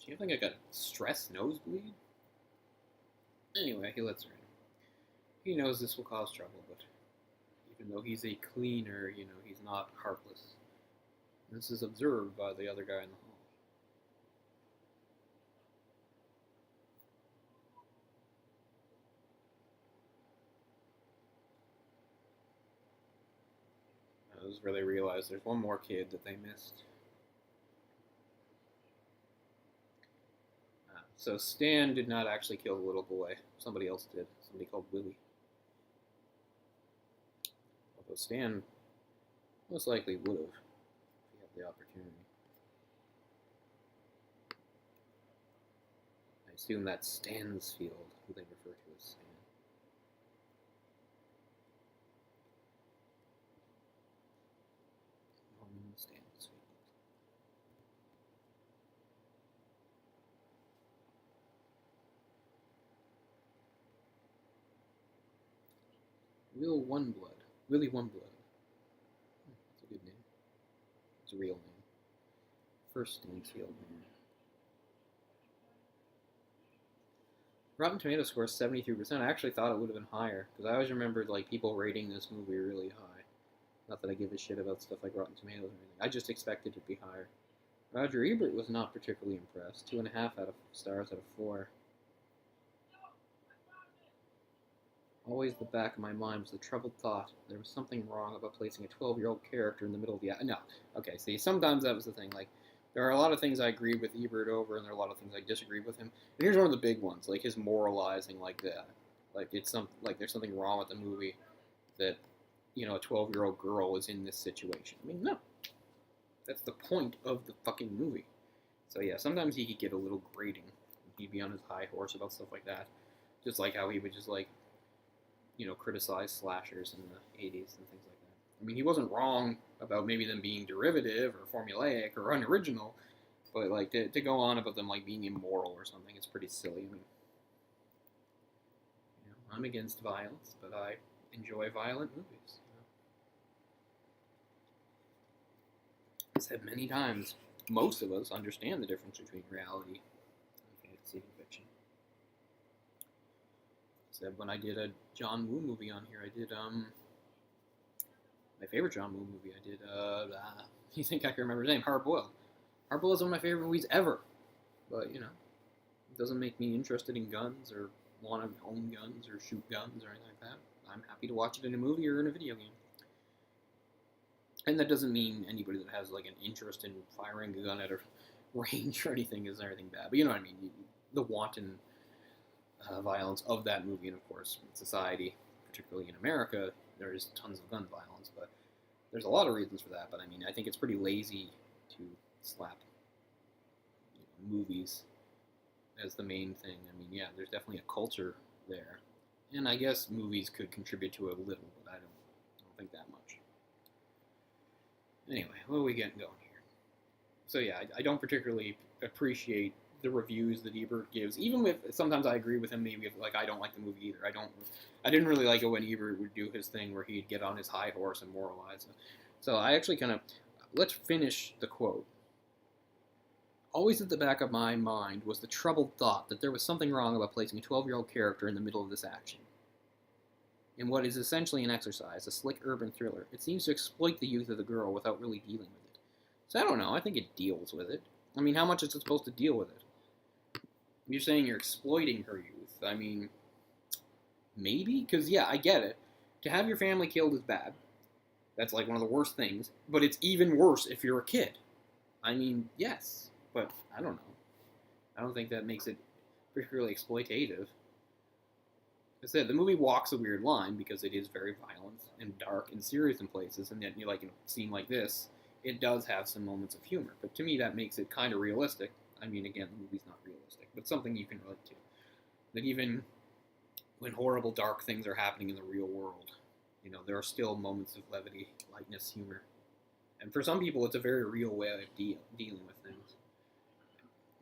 She having like a stress nosebleed? Anyway, he lets her in. He knows this will cause trouble, but even though he's a cleaner, you know, he's not heartless. This is observed by the other guy in the hall. This is where they realize there's one more kid that they missed. So Stan did not actually kill the little boy. Somebody else did. Somebody called Willie. Although Stan most likely would have if he had the opportunity. I assume that's Stansfield, who they refer to as Stan. Norman Stansfield. Will Oneblood. Willie Oneblood. That's a good name. It's a real name. First Stansfield name. Rotten Tomatoes score 73%. I actually thought it would have been higher because I always remembered like people rating this movie really high. Not that I give a shit about stuff like Rotten Tomatoes or anything. I just expected it to be higher. Roger Ebert was not particularly impressed. 2.5 out of stars out of 4. Always the back of my mind was the troubled thought there was something wrong about placing a 12-year-old character in the middle of the... No. Okay, see, sometimes that was the thing. Like, there are a lot of things I agree with Ebert over, and there are a lot of things I disagree with him. And here's one of the big ones, like his moralizing like that. Like, there's something wrong with the movie that, you know, a 12-year-old girl is in this situation. I mean, no. That's the point of the fucking movie. So, yeah, sometimes he could get a little grating. He'd be on his high horse about stuff like that. Just like how he would just, like, you know, criticize slashers in the 80s and things like that. I mean, he wasn't wrong about maybe them being derivative or formulaic or unoriginal, but, like, to go on about them, like, being immoral or something, it's pretty silly. I mean, you know, I'm against violence, but I enjoy violent movies. I've said many times, most of us understand the difference between reality and fantasy and fiction. I said when I did a John Woo movie on here, I did my favorite John Woo movie. I did you think I can remember his name? Hard Boiled. Hard Boiled is one of my favorite movies ever, but you know, it doesn't make me interested in guns or want to own guns or shoot guns or anything like that. I'm happy to watch it in a movie or in a video game. And that doesn't mean anybody that has like an interest in firing a gun at a range or anything is anything bad. But you know what I mean? The wanton violence of that movie, and of course, in society, particularly in America, there is tons of gun violence. But there's a lot of reasons for that. But I mean, I think it's pretty lazy to slap movies as the main thing. I mean, yeah, there's definitely a culture there, and I guess movies could contribute to it a little, but I don't think that much. Anyway, what are we getting going here? So yeah, I don't particularly appreciate the reviews that Ebert gives, even with sometimes I agree with him. Maybe if, like I don't like the movie either. I didn't really like it when Ebert would do his thing where he'd get on his high horse and moralize. So I actually let's finish the quote. Always at the back of my mind was the troubled thought that there was something wrong about placing a 12-year-old character in the middle of this action. In what is essentially an exercise, a slick urban thriller, it seems to exploit the youth of the girl without really dealing with it. So I don't know, I think it deals with it. I mean, how much is it supposed to deal with it? You're saying you're exploiting her youth. I mean, maybe? Because, yeah, I get it. To have your family killed is bad. That's like one of the worst things. But it's even worse if you're a kid. I mean, yes. But I don't know. I don't think that makes it particularly exploitative. I said, the movie walks a weird line because it is very violent and dark and serious in places, and yet, you know, like in a scene like this, it does have some moments of humor. But to me, that makes it kind of realistic. I mean, again, the movie's not realistic, but something you can relate to. That even when horrible, dark things are happening in the real world, you know, there are still moments of levity, lightness, humor. And for some people, it's a very real way of dealing with things.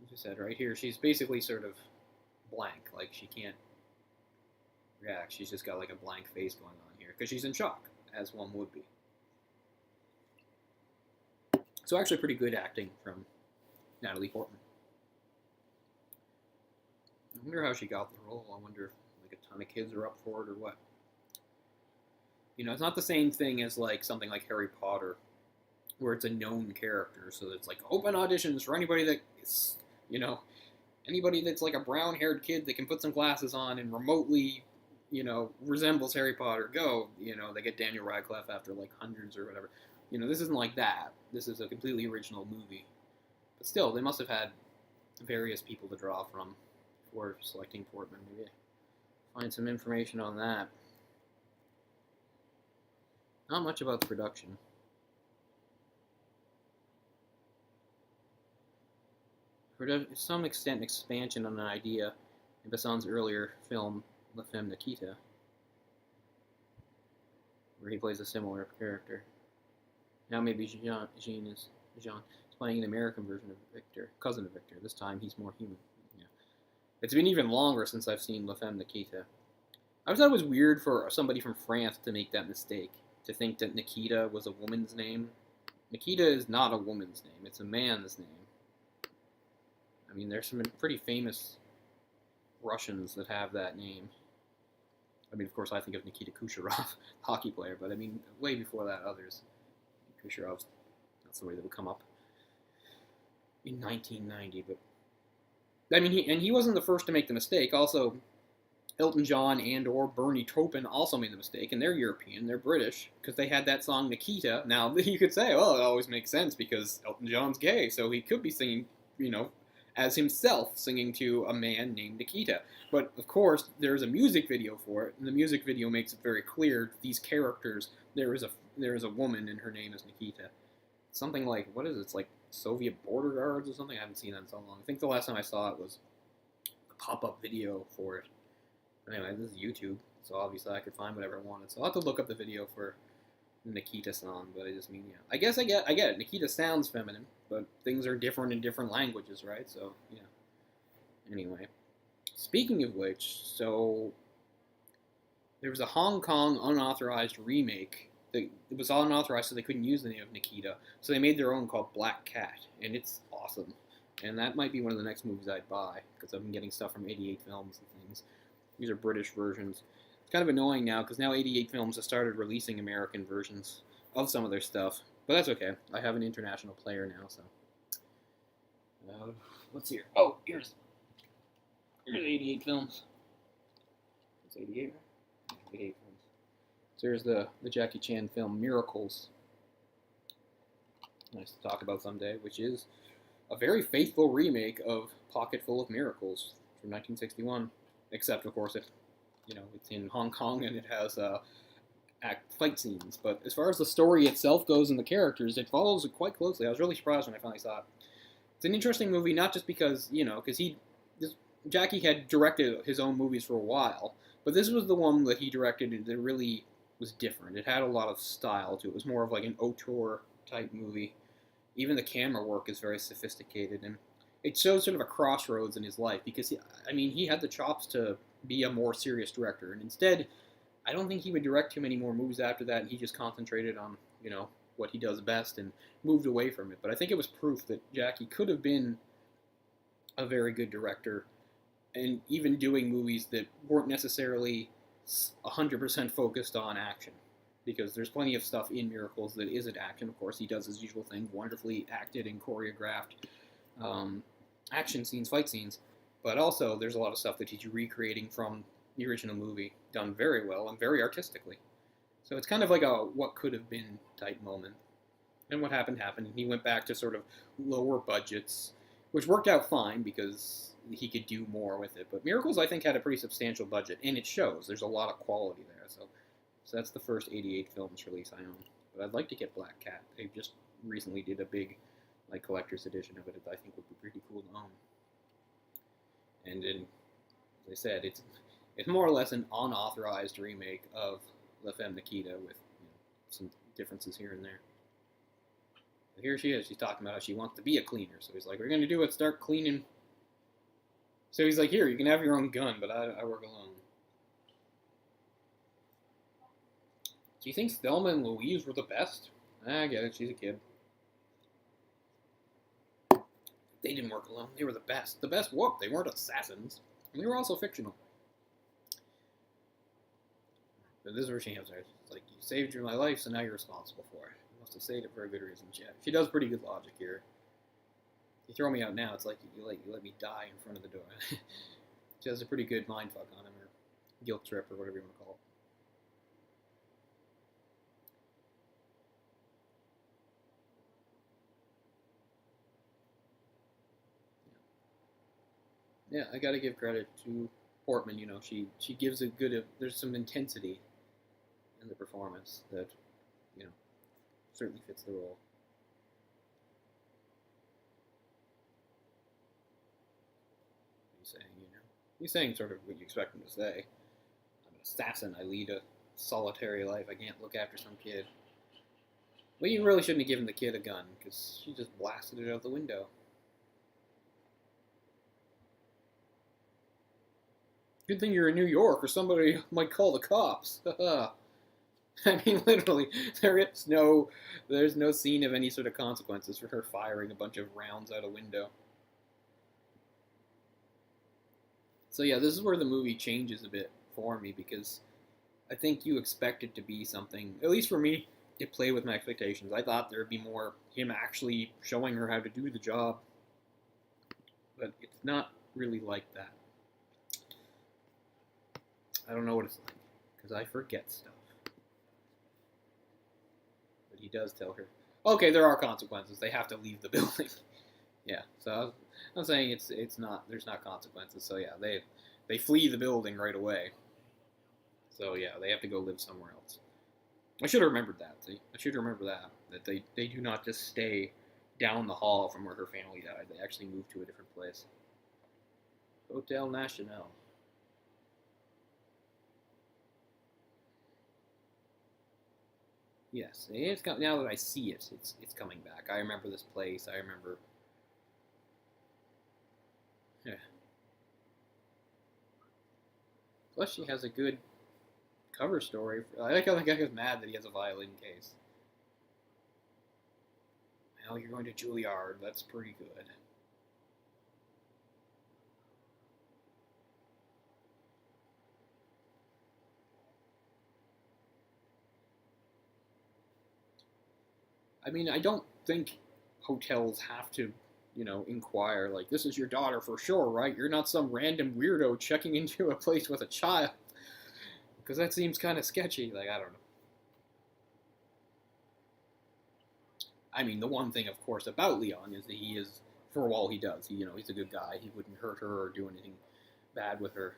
As I said, right here, she's basically sort of blank, like she can't react. She's just got like a blank face going on here because she's in shock, as one would be. So actually pretty good acting from Natalie Portman. I wonder how she got the role. I wonder if like a ton of kids are up for it or what. You know, it's not the same thing as like something like Harry Potter, where it's a known character, so it's like open auditions for anybody that is, you know, anybody that's like a brown-haired kid that can put some glasses on and remotely, you know, resembles Harry Potter. Go, you know, they get Daniel Radcliffe after like hundreds or whatever. You know, this isn't like that. This is a completely original movie. But still, they must have had various people to draw from before selecting Portman. Maybe find some information on that. Not much about the production. To some extent, expansion on an idea in Besson's earlier film, La Femme Nikita, where he plays a similar character. Now maybe Jean is playing an American version of Victor, cousin of Victor. This time he's more human. Yeah. It's been even longer since I've seen La Femme Nikita. I always thought it was weird for somebody from France to make that mistake, to think that Nikita was a woman's name. Nikita is not a woman's name, it's a man's name. I mean, there's some pretty famous Russians that have that name. I mean, of course, I think of Nikita Kucherov, hockey player, but I mean, way before that, others. Kucherov's not somebody that would come up in 1990, but I mean, he wasn't the first to make the mistake. Also, Elton John and or Bernie Taupin also made the mistake, and they're European, they're British, because they had that song Nikita. Now, you could say, well, it always makes sense because Elton John's gay, so he could be singing, as himself, singing to a man named Nikita. But, of course, there's a music video for it, and the music video makes it very clear, these characters, there is a woman, and her name is Nikita. Something like, what is it? It's like Soviet border guards or something? I haven't seen that in so long. I think the last time I saw it was a pop-up video for it. Anyway, this is YouTube, so obviously I could find whatever I wanted. So I'll have to look up the video for the Nikita song, but I just mean, yeah. I guess I get it. Nikita sounds feminine, but things are different in different languages, right? So, yeah. Anyway, speaking of which, so there was a Hong Kong unauthorized remake. It was unauthorized, so they couldn't use the name of Nikita. So they made their own called Black Cat, and it's awesome. And that might be one of the next movies I'd buy, because I've been getting stuff from 88 Films and things. These are British versions. It's kind of annoying now, because now 88 Films have started releasing American versions of some of their stuff. But that's okay. I have an international player now, so. What's here? Oh, here's 88 Films. It's 88, right? 88 Films. So here's the Jackie Chan film Miracles. Nice to talk about someday, which is a very faithful remake of Pocket Full of Miracles from 1961. Except, of course, it's in Hong Kong and it has fight scenes. But as far as the story itself goes and the characters, it follows it quite closely. I was really surprised when I finally saw it. It's an interesting movie, not just because, Jackie had directed his own movies for a while, but this was the one that he directed that really was different. It had a lot of style to it. It was more of like an auteur type movie. Even the camera work is very sophisticated, and it shows sort of a crossroads in his life, because he had the chops to be a more serious director, and instead, I don't think he would direct too many more movies after that, and he just concentrated on, what he does best and moved away from it. But I think it was proof that Jackie could have been a very good director, and even doing movies that weren't necessarily 100% focused on action. Because there's plenty of stuff in Miracles that isn't action. Of course, he does his usual thing, wonderfully acted and choreographed action scenes, fight scenes, but also there's a lot of stuff that he's recreating from the original movie, done very well and very artistically. So it's kind of like a what could have been type moment. And what happened. He went back to sort of lower budgets, which worked out fine because he could do more with it. But Miracles, I think, had a pretty substantial budget, and it shows. There's a lot of quality there. So that's the first 88 Films release I own. But I'd like to get Black Cat. They just recently did a big collector's edition of it that I think would be pretty cool to own. And then, as I said, it's more or less an unauthorized remake of La Femme Nikita with some differences here and there. But here she is. She's talking about how she wants to be a cleaner. So he's like, "We're going to do it. Start cleaning." So he's like, "Here, you can have your own gun, but I work alone." Do you think Thelma and Louise were the best? I get it. She's a kid. They didn't work alone. They were the best. The best what? They weren't assassins. And they were also fictional. But this is where she has her. It's like, you saved my life, so now you're responsible for it. You must have saved it for a good reason. Yeah, she does pretty good logic here. You throw me out now, it's like you let me die in front of the door. She has a pretty good mindfuck on him, or guilt trip, or whatever you want to call it. Yeah, I gotta give credit to Portman. She gives a good. There's some intensity in the performance that you know, certainly fits the role. He's saying, he's saying sort of what you expect him to say. I'm an assassin. I lead a solitary life. I can't look after some kid. Well, you really shouldn't have given the kid a gun, because she just blasted it out the window. Good thing you're in New York, or somebody might call the cops. I mean, literally, there's no scene of any sort of consequences for her firing a bunch of rounds out a window. So yeah, this is where the movie changes a bit for me, because I think you expect it to be something, at least for me, it played with my expectations. I thought there would be more him actually showing her how to do the job, but it's not really like that. I don't know what it's like, because I forget stuff. But he does tell her, okay, there are consequences. They have to leave the building. Yeah, so I'm saying it's not, there's not consequences. So yeah, they flee the building right away. So yeah, they have to go live somewhere else. I should have remembered that. See? I should remember that they do not just stay down the hall from where her family died. They actually move to a different place. Hotel National. Yes, it's now that I see it, it's coming back. I remember this place. I remember. Yeah. Plus, she has a good cover story. I like how the guy gets mad that he has a violin case. Well, you're going to Juilliard. That's pretty good. I mean, I don't think hotels have to, inquire, like, this is your daughter for sure, right? You're not some random weirdo checking into a place with a child. Because that seems kind of sketchy. Like, I don't know. I mean, the one thing, of course, about Leon is that he is, for all he does, he's a good guy. He wouldn't hurt her or do anything bad with her.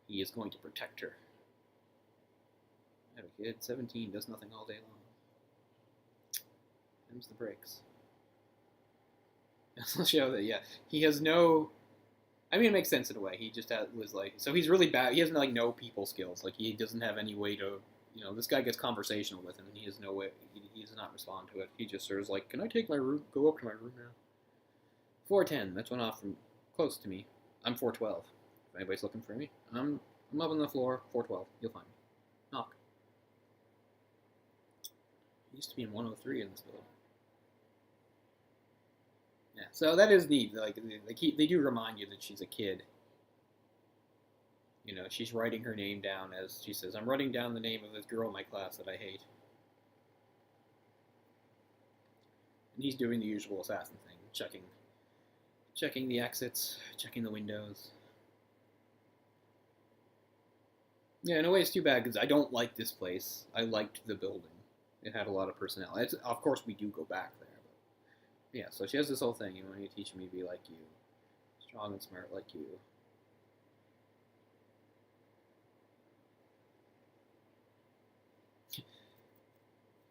He is going to protect her. I have a kid, 17, does nothing all day long. Them's the breaks. I'll show that, yeah. He has no... I mean, it makes sense in a way. He just was like... So he's really bad. He has, like, no people skills. Like, he doesn't have any way to... this guy gets conversational with him, and he has no way... He does not respond to it. He just sort of is like, can I take my room... Go up to my room now? 410. That went off from close to me. I'm 412. If anybody's looking for me, I'm up on the floor. 412. You'll find me. Knock. He used to be in 103 in this building. Yeah, so that is neat. Like they do remind you that she's a kid. She's writing her name down as she says, "I'm writing down the name of this girl in my class that I hate." And he's doing the usual assassin thing, checking the exits, checking the windows. Yeah, in a way, it's too bad because I don't like this place. I liked the building. It had a lot of personality. Of course, we do go back there. But yeah, so she has this whole thing. You want to teach me to be like you. Strong and smart like you.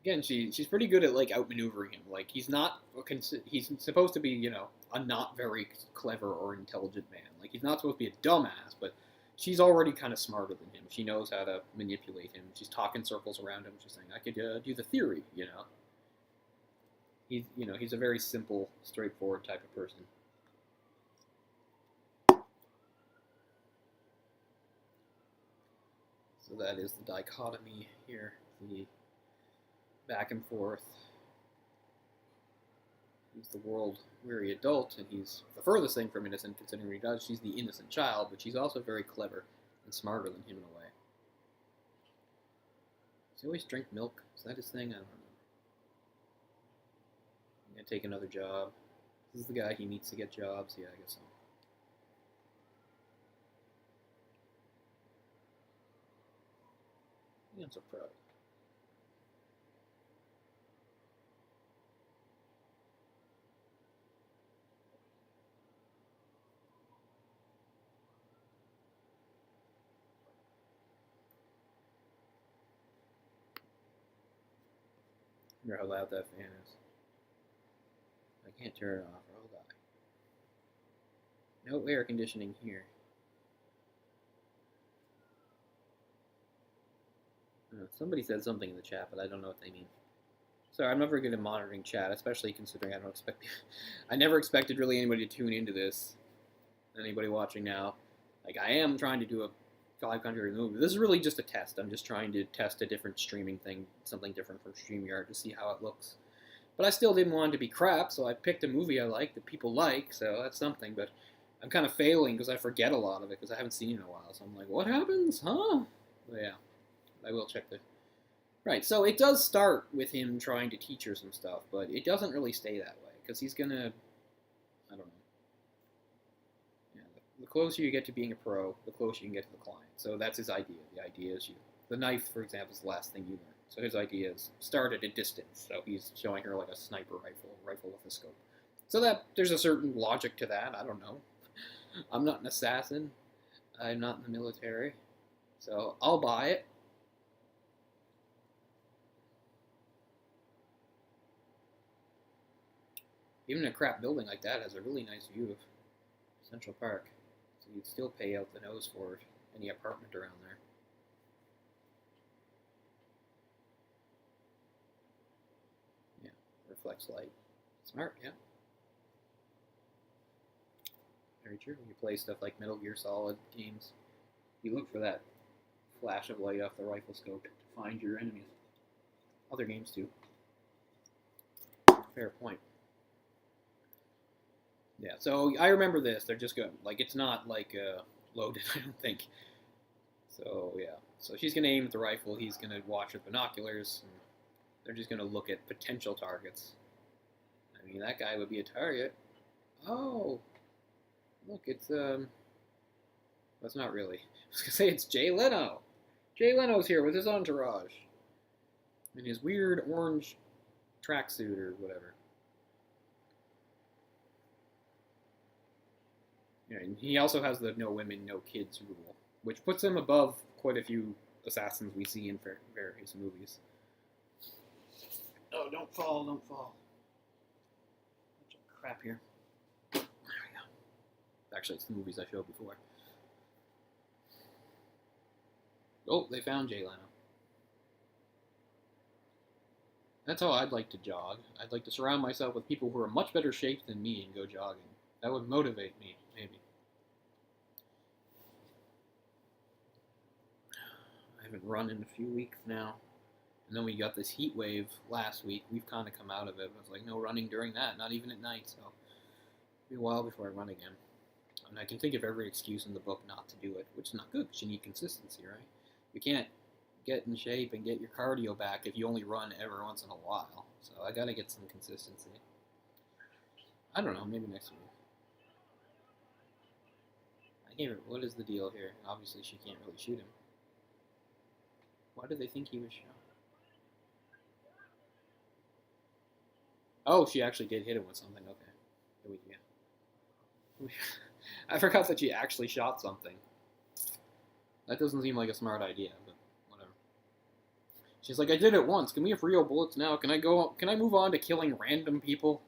Again, she's pretty good at, like, outmaneuvering him. Like, he's supposed to be, a not very clever or intelligent man. Like, he's not supposed to be a dumbass, but she's already kind of smarter than him. She knows how to manipulate him. She's talking circles around him. She's saying, I could do the theory, He's a very simple, straightforward type of person. So that is the dichotomy here. The back and forth. He's the world-weary adult, and he's the furthest thing from innocent, considering what he does. She's the innocent child, but she's also very clever and smarter than him in a way. Does he always drink milk? Is that his thing? I don't know. I'm gonna take another job. This is the guy he meets to get jobs. Yeah, I guess so. Yeah, I'm so proud. wonder how loud that fan is. I can't turn it off or I'll die. No air conditioning here. Somebody said something in the chat, but I don't know what they mean. Sorry, I'm never good at monitoring chat, especially considering I don't expect. I never expected really anybody to tune into this. Anybody watching now, like I am trying to do a 5-country movie. This is really just a test. I'm just trying to test a different streaming thing, something different from StreamYard to see how it looks. But I still didn't want it to be crap, so I picked a movie I like that people like, so that's something. But I'm kind of failing because I forget a lot of it because I haven't seen it in a while. So I'm like, what happens? Huh? But yeah, I will check the... Right, so it does start with him trying to teach her some stuff, but it doesn't really stay that way because he's going to... I don't know. Yeah, the closer you get to being a pro, the closer you can get to the client. So that's his idea. The idea is the knife, for example, is the last thing you learn. So his idea is start at a distance. So he's showing her like a sniper rifle with a scope. So that there's a certain logic to that. I don't know. I'm not an assassin. I'm not in the military. So I'll buy it. Even a crap building like that has a really nice view of Central Park. So you'd still pay out the nose for any apartment around there. Yeah, reflects light. Smart, yeah. Very true. When you play stuff like Metal Gear Solid games, you look for that flash of light off the rifle scope to find your enemies. Other games too. Fair point. Yeah, so I remember this. They're just going, like, it's not, like, loaded, I don't think. So, yeah. So she's going to aim at the rifle. He's going to watch with binoculars. And they're just going to look at potential targets. I mean, that guy would be a target. Oh! Look, it's, that's not really. I was going to say it's Jay Leno. Jay Leno's here with his entourage. In his weird orange tracksuit or whatever. Yeah, and he also has the no women, no kids rule, which puts him above quite a few assassins we see in various movies. Oh, don't fall, don't fall. Bunch of crap here. There we go. Actually, it's the movies I showed before. Oh, they found Jay Leno. That's how I'd like to jog. I'd like to surround myself with people who are in much better shape than me and go jogging. That would motivate me, maybe. I haven't run in a few weeks now. And then we got this heat wave last week. We've kind of come out of it. It was like no running during that, not even at night. So it'll be a while before I run again. And I can think of every excuse in the book not to do it, which is not good because you need consistency, right? You can't get in shape and get your cardio back if you only run every once in a while. So I gotta get some consistency. I don't know, maybe next week. I gave her, what is the deal here? Obviously she can't really shoot him. Why do they think he was shot? Oh, she actually did hit him with something. Okay. Yeah. I forgot that she actually shot something. That doesn't seem like a smart idea, but whatever. She's like, I did it once. Can we have real bullets now? Can I move on to killing random people?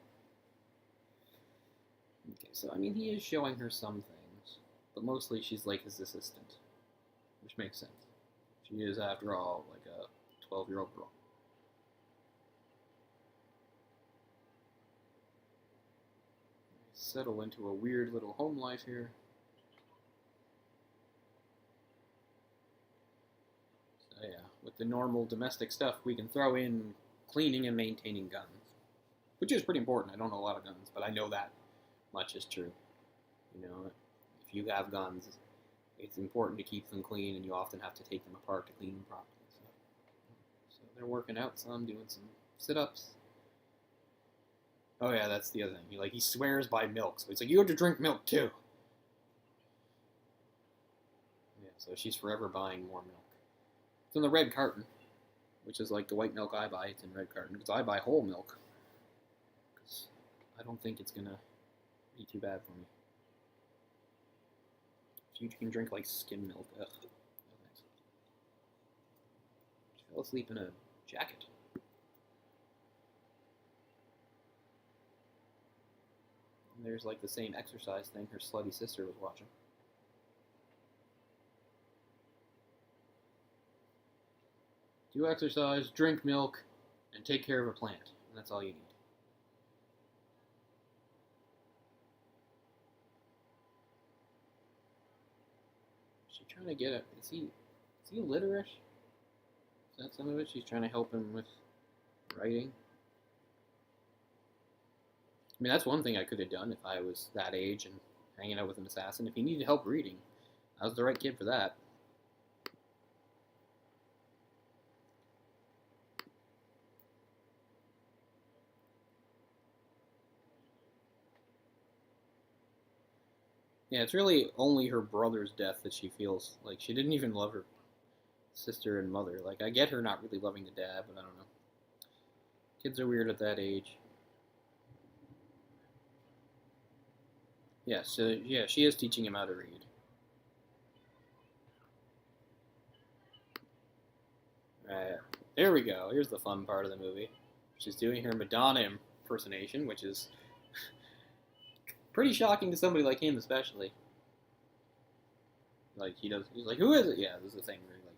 Okay, so I mean, he is showing her some things, but mostly she's like his assistant, which makes sense. She is, after all, like a 12-year-old girl. Settle into a weird little home life here. So yeah, with the normal domestic stuff, we can throw in cleaning and maintaining guns, which is pretty important. I don't know a lot of guns, but I know that much is true. You know, if you have guns, it's important to keep them clean, and you often have to take them apart to clean them properly. So they're working out some, doing some sit-ups. Oh yeah, that's the other thing. He swears by milk, so he's like, you have to drink milk too. Yeah, so she's forever buying more milk. It's in the red carton, which is like the white milk I buy. It's in red carton because I buy whole milk. Because I don't think it's gonna be too bad for me. You can drink like skim milk. Ugh. Oh, nice. She fell asleep in a jacket. And there's like the same exercise thing her slutty sister was watching. Do exercise, drink milk, and take care of a plant. And that's all you need. She's trying to get it. Is he illiterate? Is that some of it? She's trying to help him with writing. I mean, that's one thing I could have done if I was that age and hanging out with an assassin. If he needed help reading, I was the right kid for that. Yeah, it's really only her brother's death that she feels like she didn't even love her sister and mother. Like, I get her not really loving the dad, but I don't know. Kids are weird at that age. Yeah, so yeah, she is teaching him how to read. There we go. Here's the fun part of the movie. She's doing her Madonna impersonation, which is pretty shocking to somebody like him, especially. Like, he's like, who is it? Yeah, this is the thing where, like,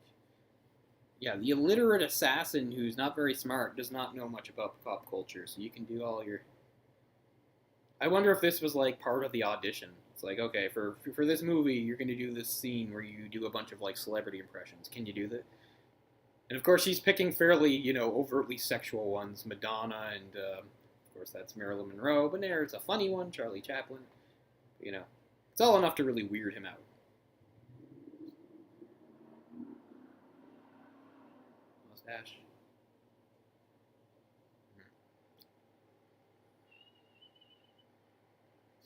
yeah, the illiterate assassin who's not very smart does not know much about pop culture, so you can do all your... I wonder if this was, like, part of the audition. It's like, okay, for this movie, you're going to do this scene where you do a bunch of, like, celebrity impressions. Can you do that? And, of course, she's picking fairly, overtly sexual ones. Madonna and, of course, that's Marilyn Monroe. But there's a funny one, Charlie Chaplin. It's all enough to really weird him out. Mustache.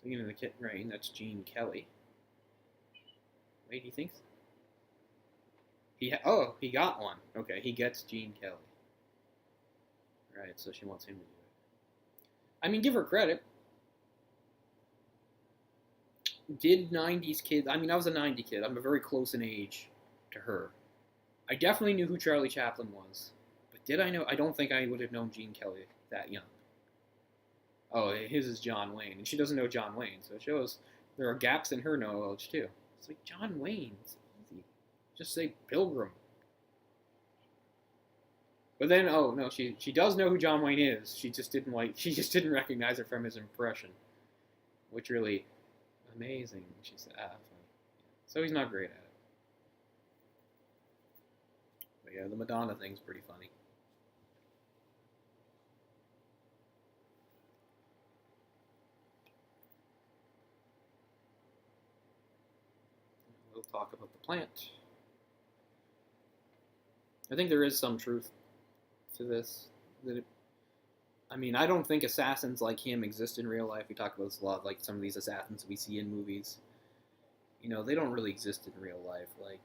Singing in the Kitten Rain, that's Gene Kelly. Wait, he thinks? He got one. Okay, he gets Gene Kelly. Right, so she wants him to do it. I mean, give her credit. Did 90s kids... I mean, I was a 90 kid. I'm a very close in age to her. I definitely knew who Charlie Chaplin was. But did I know... I don't think I would have known Gene Kelly that young. Oh, his is John Wayne. And she doesn't know John Wayne, so it shows there are gaps in her knowledge, too. It's like, John Wayne. It's easy. Just say Pilgrim. But then, oh, no, she does know who John Wayne is. She just didn't recognize it from his impression. Which really... amazing. She said, funny. So he's not great at it. But yeah, the Madonna thing's pretty funny. We'll talk about the plant. I think there is some truth to this. I mean, I don't think assassins like him exist in real life. We talk about this a lot, like some of these assassins we see in movies. They don't really exist in real life. Like,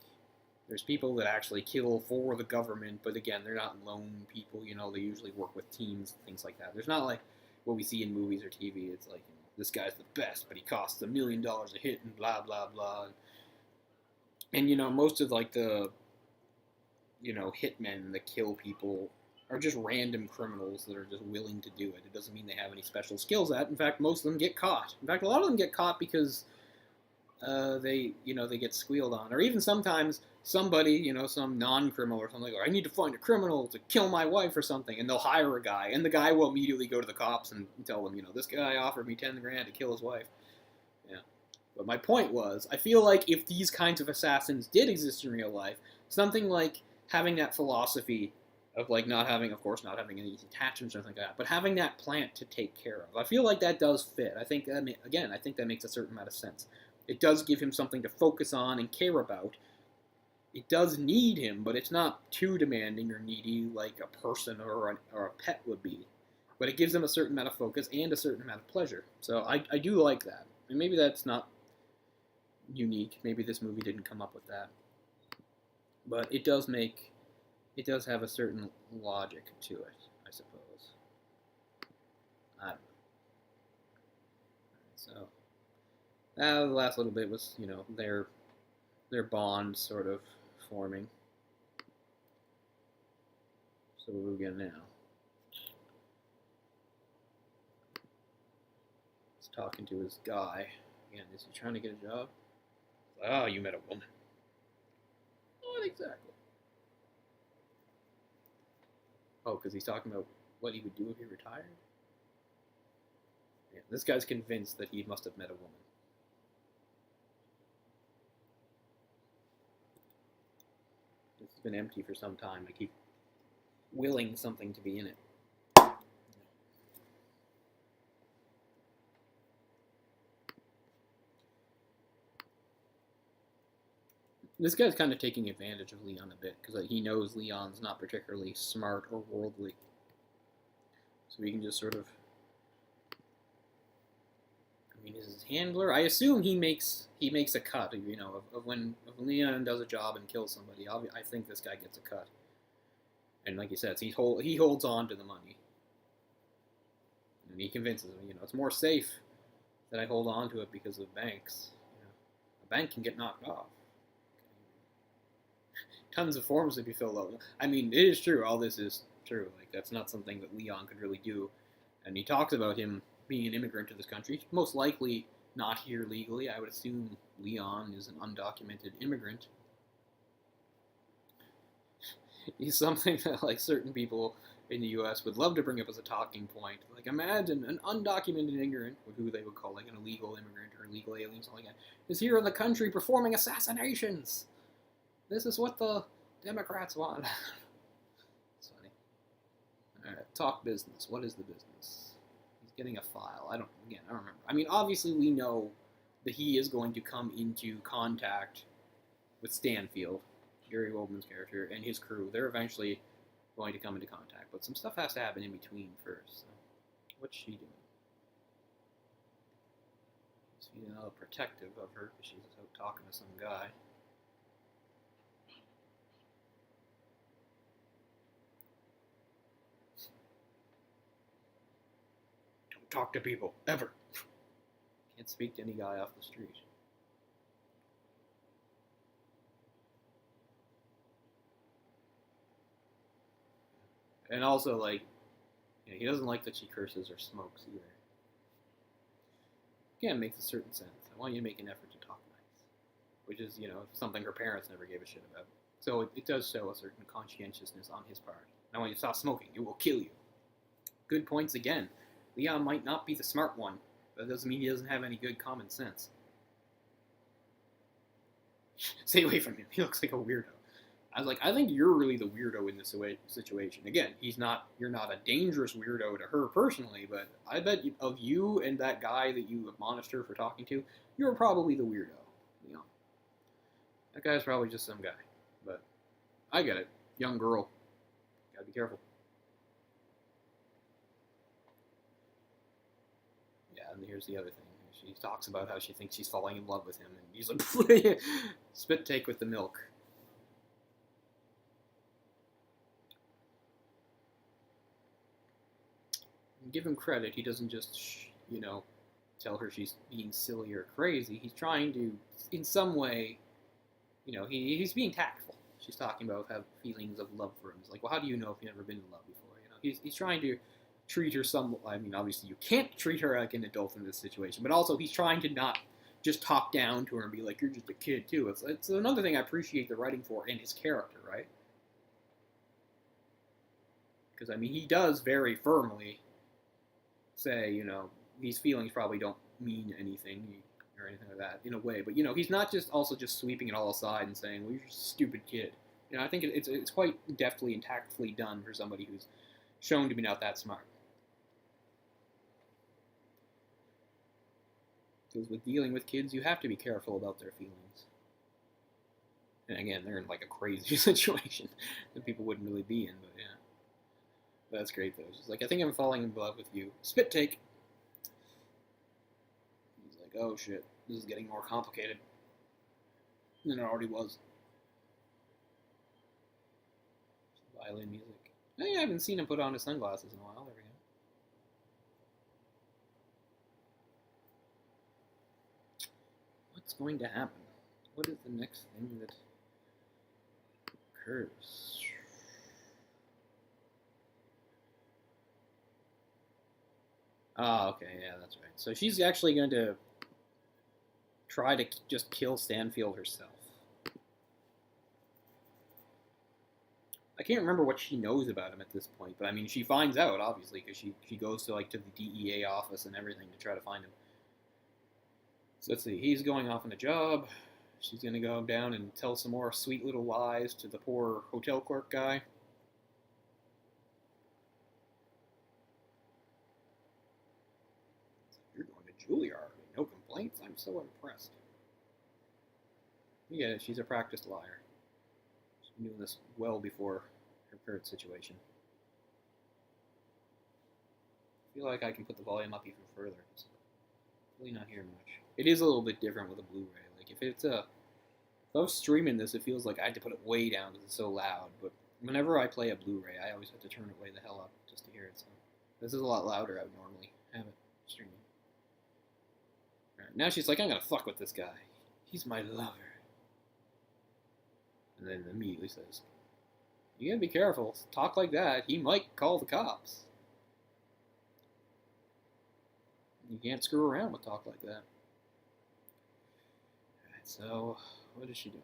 there's people that actually kill for the government, but again, they're not lone people. They usually work with teams, things like that. There's not like what we see in movies or TV. It's like, this guy's the best, but he costs $1 million a hit and blah, blah, blah. And most of, like, the, hitmen that kill people are just random criminals that are just willing to do it. It doesn't mean they have any special skills at it. In fact, most of them get caught. In fact, a lot of them get caught because they get squealed on. Or even sometimes somebody, some non-criminal or something, like, I need to find a criminal to kill my wife or something, and they'll hire a guy, and the guy will immediately go to the cops and tell them, this guy offered me 10 grand to kill his wife. Yeah. But my point was, I feel like if these kinds of assassins did exist in real life, something like having that philosophy of, like, not having any attachments or anything like that, but having that plant to take care of. I feel like that does fit. I think that makes a certain amount of sense. It does give him something to focus on and care about. It does need him, but it's not too demanding or needy like a person or a pet would be. But it gives him a certain amount of focus and a certain amount of pleasure. So I do like that. And maybe that's not unique. Maybe this movie didn't come up with that. But it does have a certain logic to it, I suppose. I don't know. So, the last little bit was, their bond sort of forming. So what do we get now? He's talking to his guy. Again, is he trying to get a job? Oh, you met a woman. Not exactly. Oh, because he's talking about what he would do if he retired? Yeah, this guy's convinced that he must have met a woman. This has been empty for some time. I keep willing something to be in it. This guy's kind of taking advantage of Leon a bit, because he knows Leon's not particularly smart or worldly. So he can just sort of... I mean, is his handler? I assume he makes a cut, you know, of when Leon does a job and kills somebody. I think this guy gets a cut. And like you said, he holds on to the money. And he convinces him, you know, it's more safe that I hold on to it because of banks. You know, a bank can get knocked off. Tons of forms to be filled out. I mean, it is true. All this is true. Like, that's not something that Leon could really do. And he talks about him being an immigrant to this country. Most likely not here legally. I would assume Leon is an undocumented immigrant. He's something that, like, certain people in the U.S. would love to bring up as a talking point. Like, imagine an undocumented immigrant, or who they would call, like, an illegal immigrant or illegal alien, something like that, is here in the country performing assassinations. This is what the Democrats want. It's funny. Alright, talk business. What is the business? He's getting a file. I don't remember. I mean, obviously we know that he is going to come into contact with Stanfield, Gary Oldman's character, and his crew. They're eventually going to come into contact, but some stuff has to happen in between first. So, what's she doing? He's feeling a little protective of her because she's out talking to some guy. Talk to people, ever. Can't speak to any guy off the street. And also, like, you know, he doesn't like that she curses or smokes either. Again, it makes a certain sense. I want you to make an effort to talk nice. Which is, you know, something her parents never gave a shit about. So it does show a certain conscientiousness on his part. I want you to stop smoking. It will kill you. Good points again. Leon might not be the smart one, but that doesn't mean he doesn't have any good common sense. Stay away from him. He looks like a weirdo. I was like, I think you're really the weirdo in this situation. Again, you're not a dangerous weirdo to her personally, but I bet of you and that guy that you admonished her for talking to, you're probably the weirdo, Leon. That guy's probably just some guy, but I get it. Young girl. Gotta be careful. And here's the other thing. She talks about how she thinks she's falling in love with him, and he's like, spit take with the milk. And give him credit. He doesn't just, you know, tell her she's being silly or crazy. He's trying to, in some way, you know, he's being tactful. She's talking about have feelings of love for him. He's like, well, how do you know if you've never been in love before? You know, he's trying to treat her I mean, obviously you can't treat her like an adult in this situation, but also he's trying to not just talk down to her and be like, you're just a kid too. It's another thing I appreciate the writing for in his character, right? Because, I mean, he does very firmly say, you know, these feelings probably don't mean anything or anything like that in a way, but, you know, he's not just also just sweeping it all aside and saying, well, you're just a stupid kid. You know, I think it's quite deftly and tactfully done for somebody who's shown to be not that smart. Because with dealing with kids, you have to be careful about their feelings. And again, they're in like a crazy situation that people wouldn't really be in, but yeah. That's great though. She's like, I think I'm falling in love with you. Spit take. He's like, oh shit, this is getting more complicated than it already was. Violin music. Hey, I haven't seen him put on his sunglasses in a while. There we go. What's going to happen? What is the next thing that occurs? Ah, okay, yeah, that's right. So she's actually going to try to just kill Stanfield herself. I can't remember what she knows about him at this point, but I mean, she finds out obviously because she goes to like to the DEA office and everything to try to find him. So let's see, he's going off on a job. She's gonna go down and tell some more sweet little lies to the poor hotel clerk guy. You're going to Juilliard, no complaints. I'm so impressed. You get it. She's a practiced liar. She's been doing this well before her current situation. I feel like I can put the volume up even further. It's really not hearing much. It is a little bit different with a Blu-ray. Like if I was streaming this, it feels like I had to put it way down because it's so loud. But whenever I play a Blu-ray, I always have to turn it way the hell up just to hear it. So this is a lot louder. I would normally have it streaming. Right, now she's like, I'm gonna fuck with this guy. He's my lover. And then immediately says, you gotta be careful. Talk like that, he might call the cops. You can't screw around with talk like that. Alright, so what is she doing?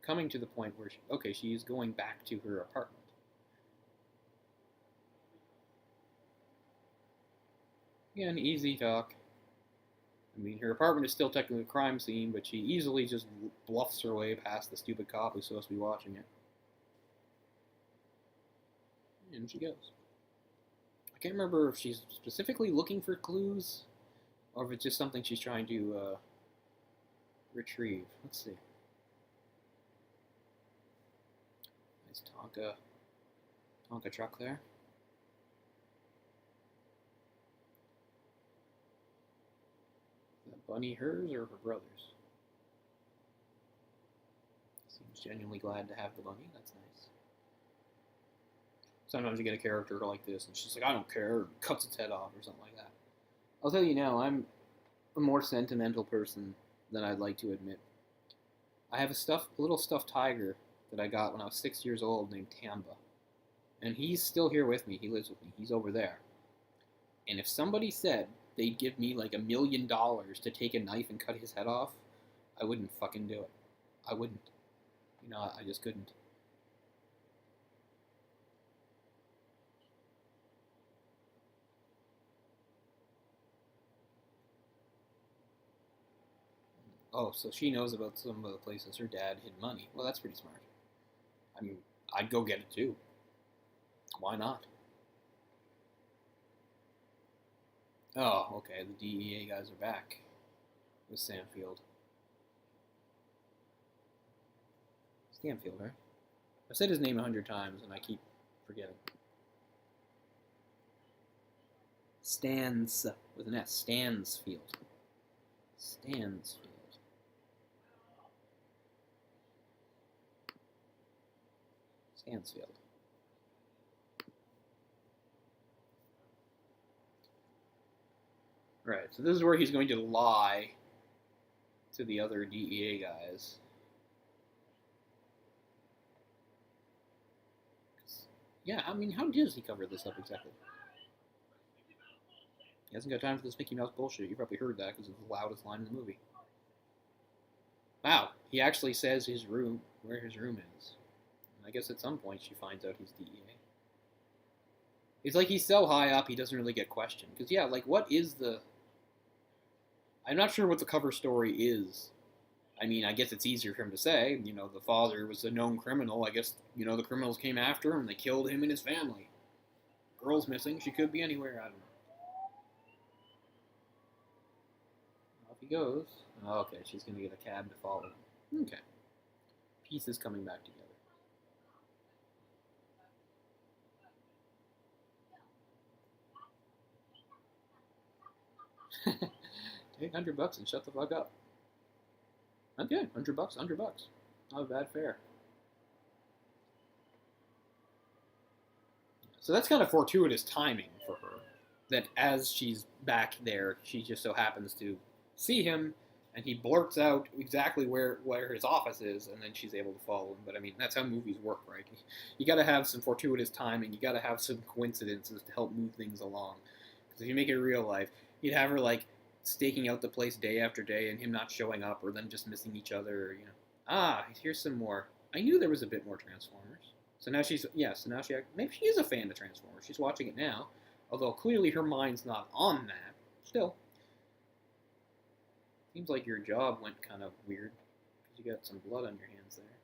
Coming to the point where she's going back to her apartment. Again, easy talk. I mean, her apartment is still technically a crime scene, but she easily just bluffs her way past the stupid cop who's supposed to be watching it. And she goes. I can't remember if she's specifically looking for clues, or if it's just something she's trying to retrieve. Let's see. Nice Tonka truck there. Is that Bunny hers or her brother's? Seems genuinely glad to have the bunny. That's nice. Sometimes you get a character like this, and she's like, I don't care, and cuts its head off or something like that. I'll tell you now, I'm a more sentimental person than I'd like to admit. I have a little stuffed tiger that I got when I was 6 years old named Tamba. And he's still here with me. He lives with me. He's over there. And if somebody said they'd give me like $1 million to take a knife and cut his head off, I wouldn't fucking do it. I wouldn't. You know, I just couldn't. Oh, so she knows about some of the places her dad hid money. Well, that's pretty smart. I mean, I'd go get it too. Why not? Oh, okay, the DEA guys are back with Stanfield. Stanfield, right? I've said his name 100 times and I keep forgetting. Stans with an S. Stansfield. Stansfield. Stansfield. Right, so this is where he's going to lie to the other DEA guys. Yeah, I mean, how does he cover this up exactly? He hasn't got time for this Mickey Mouse bullshit. You probably heard that because it's the loudest line in the movie. Wow, he actually says where his room is. And I guess at some point she finds out he's DEA. It's like he's so high up he doesn't really get questioned. Because, yeah, like, what is the... I'm not sure what the cover story is. I mean, I guess it's easier for him to say. You know, the father was a known criminal. I guess, you know, the criminals came after him and they killed him and his family. Girl's missing. She could be anywhere. I don't know. Off he goes. Oh, okay, she's going to get a cab to follow him. Okay. Pieces coming back together. Take $100 and shut the fuck up. Okay, $100, $100. Not a bad fare. So that's kind of fortuitous timing for her. That as she's back there, she just so happens to see him, and he blurts out exactly where his office is, and then she's able to follow him. But I mean, that's how movies work, right? You got to have some fortuitous timing. You got to have some coincidences to help move things along. Because if you make it real life, you'd have her like staking out the place day after day, and him not showing up, or them just missing each other. Or, here's some more. I knew there was a bit more Transformers. So now so now maybe she is a fan of Transformers. She's watching it now, although clearly her mind's not on that. Still, seems like your job went kind of weird because you got some blood on your hands there.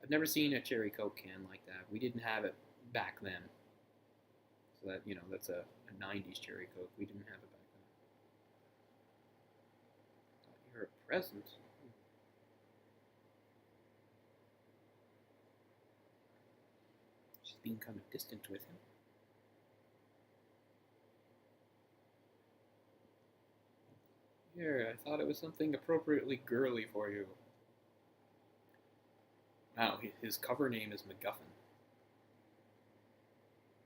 I've never seen a cherry Coke can like that. We didn't have it back then. So that's a 90s cherry Coke. We didn't have it back then. Thought you were a present. She's being kind of distant with him. Here, I thought it was something appropriately girly for you. Wow, his cover name is MacGuffin.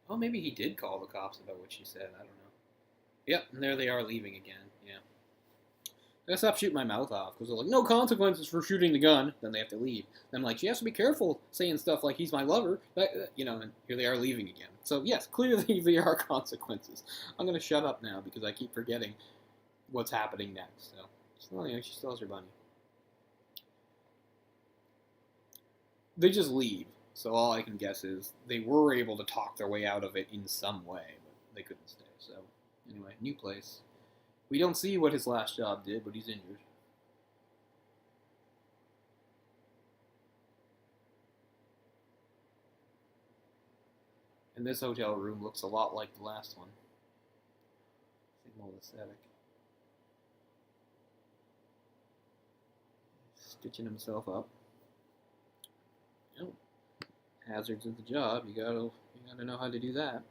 Oh, maybe he did call the cops about what she said. I don't know. Yep, and there they are leaving again. Yeah. I gotta stop shooting my mouth off because they're like, no consequences for shooting the gun. Then they have to leave. Then I'm like, she has to be careful saying stuff like he's my lover. And here they are leaving again. So yes, clearly there are consequences. I'm gonna shut up now because I keep forgetting what's happening next. So she still has her bunny. They just leave. So all I can guess is they were able to talk their way out of it in some way, but they couldn't stay. So anyway, new place. We don't see what his last job did, but he's injured. And this hotel room looks a lot like the last one. Same old aesthetic. Stitching himself up. Oh, hazards of the job. You gotta know how to do that.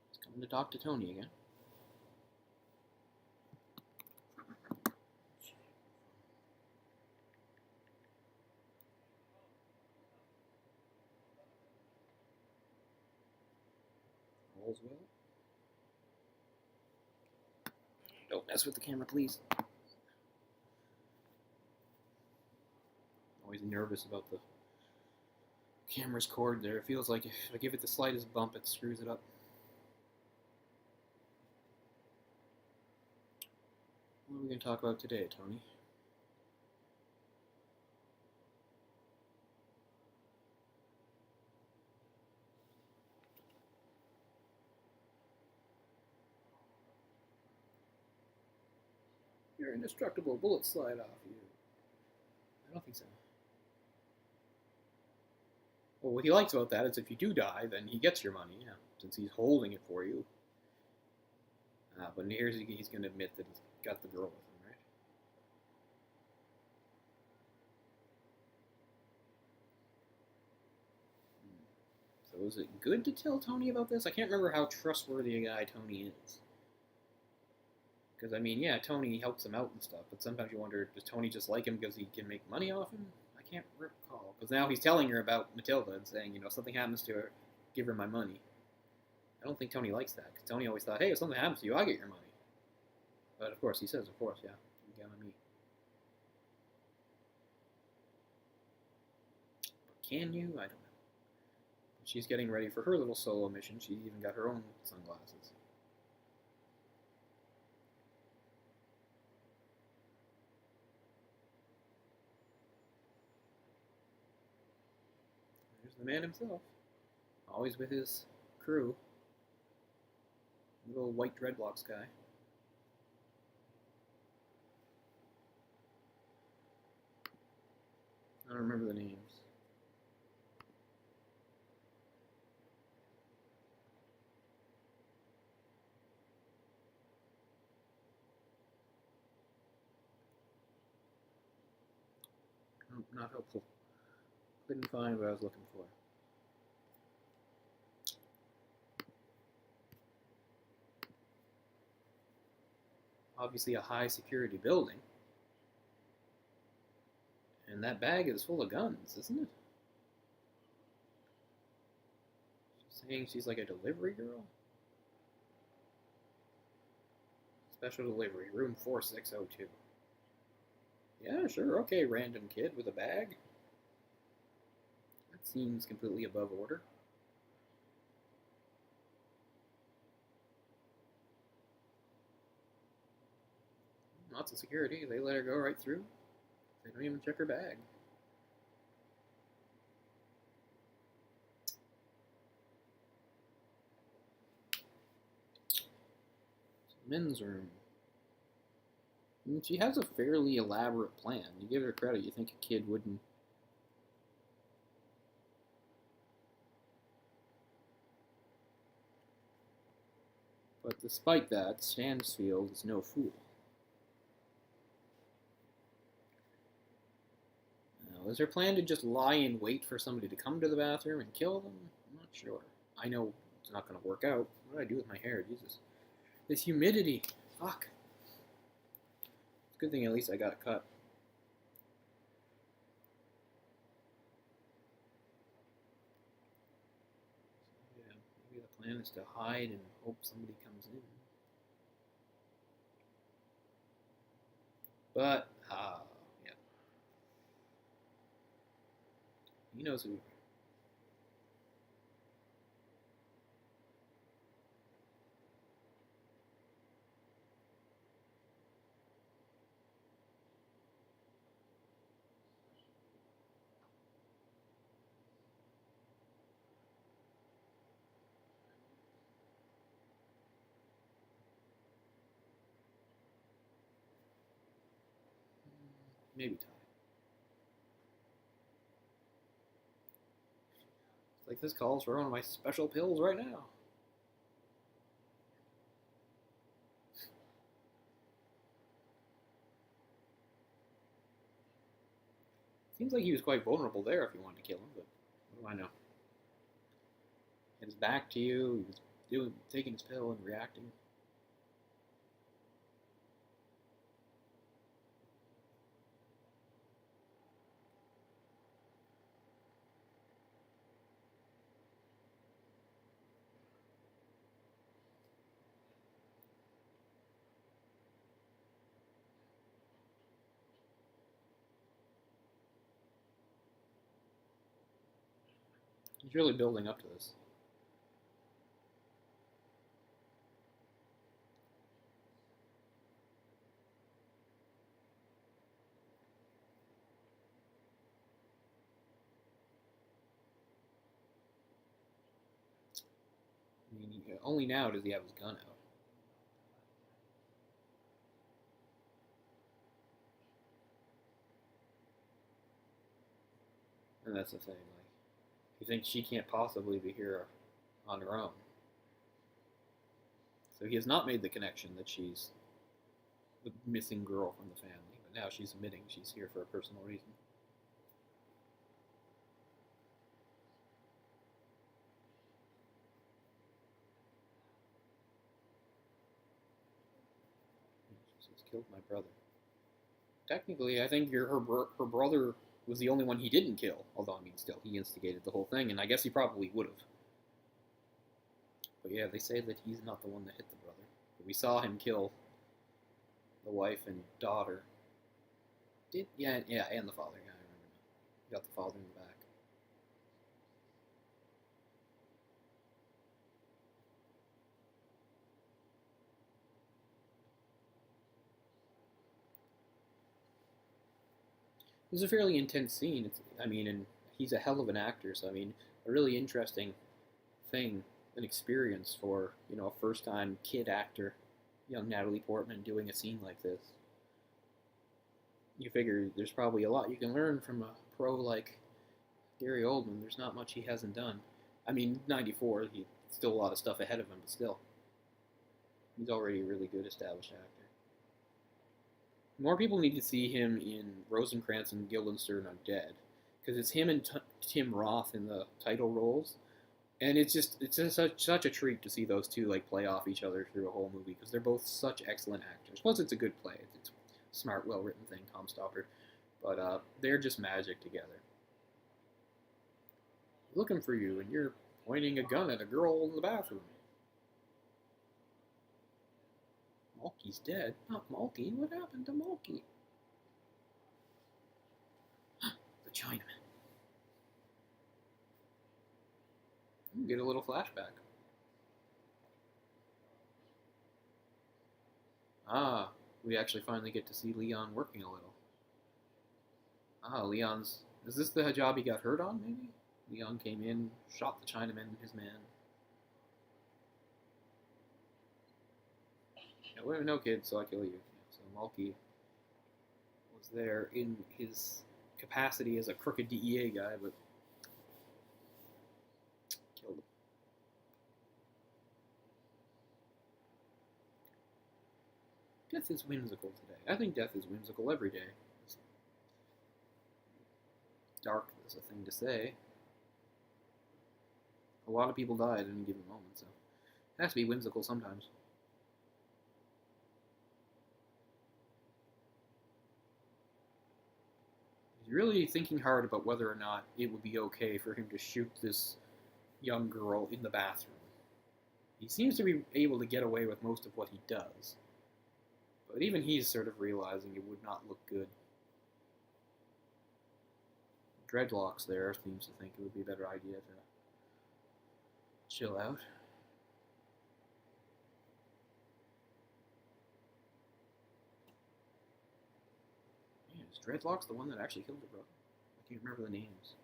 He's coming to talk to Tony again. All's well. Don't mess with the camera, please. Always nervous about the camera's cord there. It feels like if I give it the slightest bump, it screws it up. What are we going to talk about today, Tony? You're indestructible. Bullets slide off you. I don't think so. Well, what he likes about that is if you do die, then he gets your money, yeah, since he's holding it for you. But here's he's going to admit that he's got the girl with him, right? So is it good to tell Tony about this? I can't remember how trustworthy a guy Tony is. Because, I mean, yeah, Tony helps him out and stuff, but sometimes you wonder, does Tony just like him because he can make money off him? I can't recall. Because now he's telling her about Matilda and saying, something happens to her, give her my money. I don't think Tony likes that, because Tony always thought, hey, if something happens to you, I get your money. But, of course, he says, of course, yeah, you got on me. But can you? I don't know. She's getting ready for her little solo mission. She even got her own sunglasses. The man himself, always with his crew, little white dreadlocks guy. I don't remember the names. Not helpful. Couldn't find what I was looking for. Obviously a high security building. And that bag is full of guns, isn't it? She's saying she's like a delivery girl? Special delivery, room 4602. Yeah, sure, okay, random kid with a bag. That seems completely above order. Lots of security. They let her go right through. They don't even check her bag. Men's room. She has a fairly elaborate plan. You give her credit, you think a kid wouldn't. But despite that, Stansfield is no fool. Now, is her plan to just lie in wait for somebody to come to the bathroom and kill them? I'm not sure. I know it's not going to work out. What do I do with my hair? Jesus. This humidity. Fuck. It's a good thing at least I got it cut. Yeah, maybe the plan is to hide and hope somebody comes in. But, yeah. He knows who. Maybe Ty. It's like this calls for one of my special pills right now. Seems like he was quite vulnerable there if you wanted to kill him, but what do I know? He had his back to you, he was taking his pill and reacting. He's really building up to this. I mean, only now does he have his gun out. And that's the thing, like, you think she can't possibly be here on her own. So he has not made the connection that she's the missing girl from the family, but now she's admitting she's here for a personal reason. She's killed my brother. Technically, I think her brother was the only one he didn't kill. Although, I mean, still, he instigated the whole thing, and I guess he probably would have. But yeah, they say that he's not the one that hit the brother. But we saw him kill the wife and daughter. Yeah, and the father. Yeah, I remember now. He got the father in the back. It was a fairly intense scene. I mean, and he's a hell of an actor. So I mean, a really interesting thing, an experience for a first-time kid actor, young Natalie Portman doing a scene like this. You figure there's probably a lot you can learn from a pro like Gary Oldman. There's not much he hasn't done. I mean, 94, he's still a lot of stuff ahead of him, but still, he's already a really good established actor. More people need to see him in Rosencrantz and Guildenstern Undead, because it's him and Tim Roth in the title roles, and it's just such a treat to see those two like play off each other through a whole movie because they're both such excellent actors. Plus, it's a good play. It's a smart, well written thing, Tom Stoppard, but they're just magic together. Looking for you, and you're pointing a gun at a girl in the bathroom. Malky's dead? Not Malky. What happened to Malky? The Chinaman. Get a little flashback. Ah, we actually finally get to see Leon working a little. Ah, Leon's... Is this the job he got hurt on, maybe? Leon came in, shot the Chinaman and his man. Yeah, well, no kid, so I kill you. Yeah, so Malky was there in his capacity as a crooked DEA guy, but killed him. Death is whimsical today. I think death is whimsical every day. It's dark is a thing to say. A lot of people die at any given moment, so it has to be whimsical sometimes. He's really thinking hard about whether or not it would be okay for him to shoot this young girl in the bathroom. He seems to be able to get away with most of what he does. But even he's sort of realizing it would not look good. Dreadlocks there seems to think it would be a better idea to chill out. Man, is Dreadlocks the one that actually killed her brother? I can't remember the names.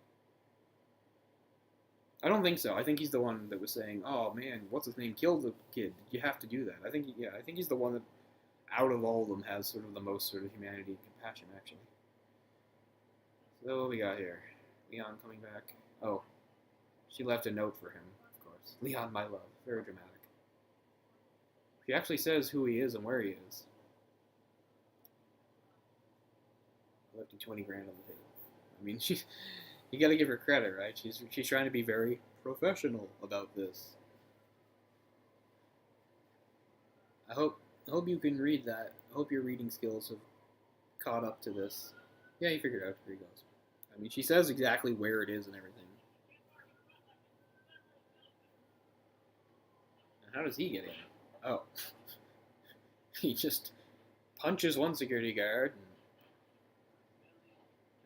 I don't think so. I think he's the one that was saying, "Oh man, what's his name? Killed the kid. You have to do that." I think, yeah, I think he's the one that, out of all of them, has sort of the most sort of humanity and compassion, actually. So what we got here? Leon coming back. Oh, she left a note for him, of course. Leon, my love. Very dramatic. She actually says who he is and where he is. Lefty 20 grand on the table. I mean, you got to give her credit, right? She's trying to be very professional about this. I hope you can read that. I hope your reading skills have caught up to this. Yeah, he figured out. Here he goes. I mean, she says exactly where it is and everything. And how does he get in? Oh. He just punches one security guard.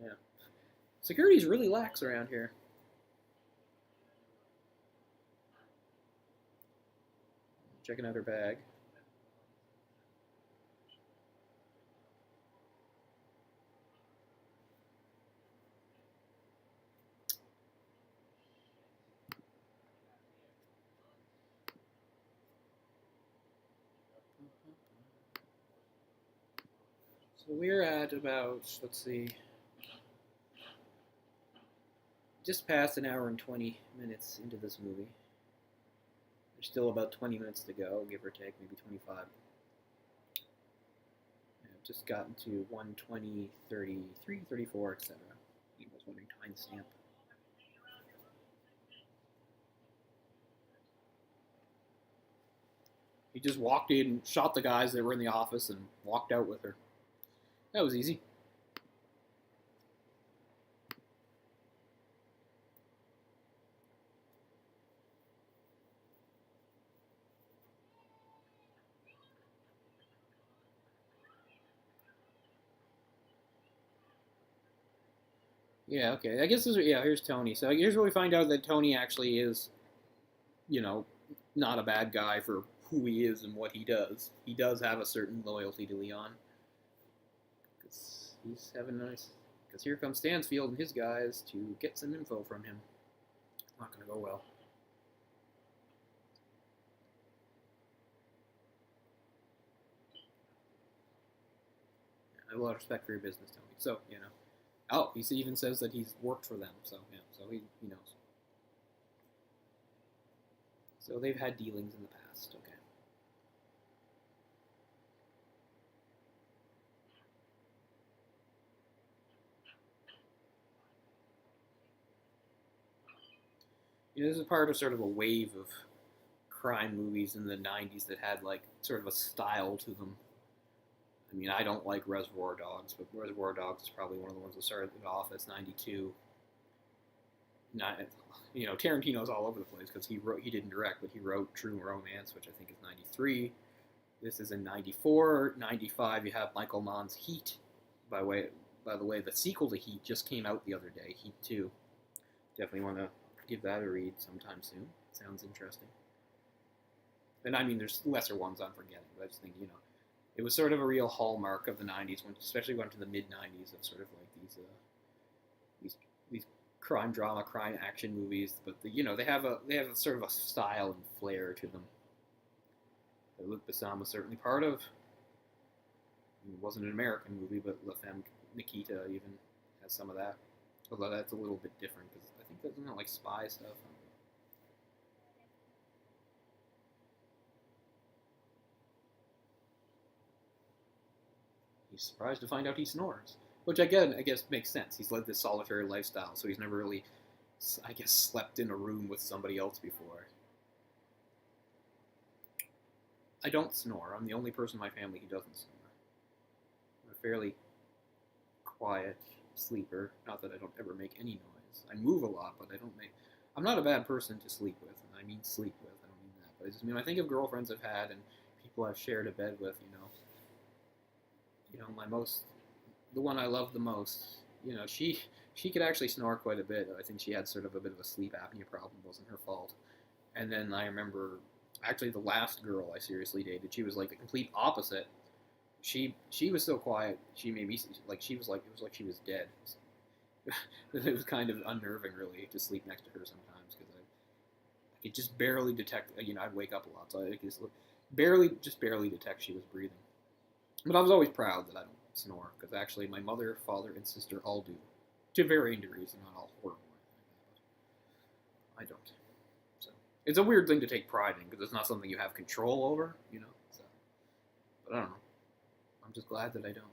And, yeah. Security's really lax around here. Checking out her bag. So we're at about, let's see, just past an hour and 20 minutes into this movie. There's still about 20 minutes to go, give or take, maybe 25. I've just gotten to 1:20, 33, 34, etc. He was wondering timestamp. He just walked in, shot the guys that were in the office, and walked out with her. That was easy. Yeah, okay. I guess this, yeah, here's Tony. So here's where we find out that Tony actually is, you know, not a bad guy for who he is and what he does. He does have a certain loyalty to Leon. Because he's having a nice... Because here comes Stansfield and his guys to get some info from him. Not going to go well. I have a lot of respect for your business, Tony. So, you know. Oh, he even says that he's worked for them. So, yeah, so he knows. So they've had dealings in the past. Okay. You know, this is part of sort of a wave of crime movies in the 90s that had, like, sort of a style to them. I mean, I don't like Reservoir Dogs, but Reservoir Dogs is probably one of the ones that started it off as 92. Not, you know, Tarantino's all over the place because he didn't direct, but he wrote True Romance, which I think is 93. This is in 94. 95, you have Michael Mann's Heat. By the way, the sequel to Heat just came out the other day, Heat 2. Definitely want to give that a read sometime soon. Sounds interesting. And I mean, there's lesser ones I'm forgetting, but I just think, it was sort of a real hallmark of the 90s, especially went to the mid-90s, of sort of like these crime drama, crime action movies, but they have a sort of a style and flair to them that Luc Besson was certainly part of. It wasn't an American movie, but La Femme Nikita even has some of that. Although that's a little bit different, because I think that's not like spy stuff. He's surprised to find out he snores. Which, again, I guess makes sense. He's led this solitary lifestyle, so he's never really, I guess, slept in a room with somebody else before. I don't snore. I'm the only person in my family who doesn't snore. I'm a fairly quiet sleeper. Not that I don't ever make any noise. I move a lot, but I don't make... I'm not a bad person to sleep with, and I mean sleep with. I don't mean that. But I just mean, I think of girlfriends I've had and people I've shared a bed with, the one I love the most, she could actually snore quite a bit. I think she had sort of a bit of a sleep apnea problem. It wasn't her fault. And then I remember, actually, the last girl I seriously dated, she was like the complete opposite. She was so quiet. She made me like it was like she was dead. It was kind of unnerving, really, to sleep next to her sometimes, because I could just barely detect. I'd wake up a lot, so I could just barely detect she was breathing. But I was always proud that I don't snore, because actually my mother, father, and sister all do, to varying degrees, and not all horrible. I don't. So it's a weird thing to take pride in, because it's not something you have control over, So, but I don't know. I'm just glad that I don't.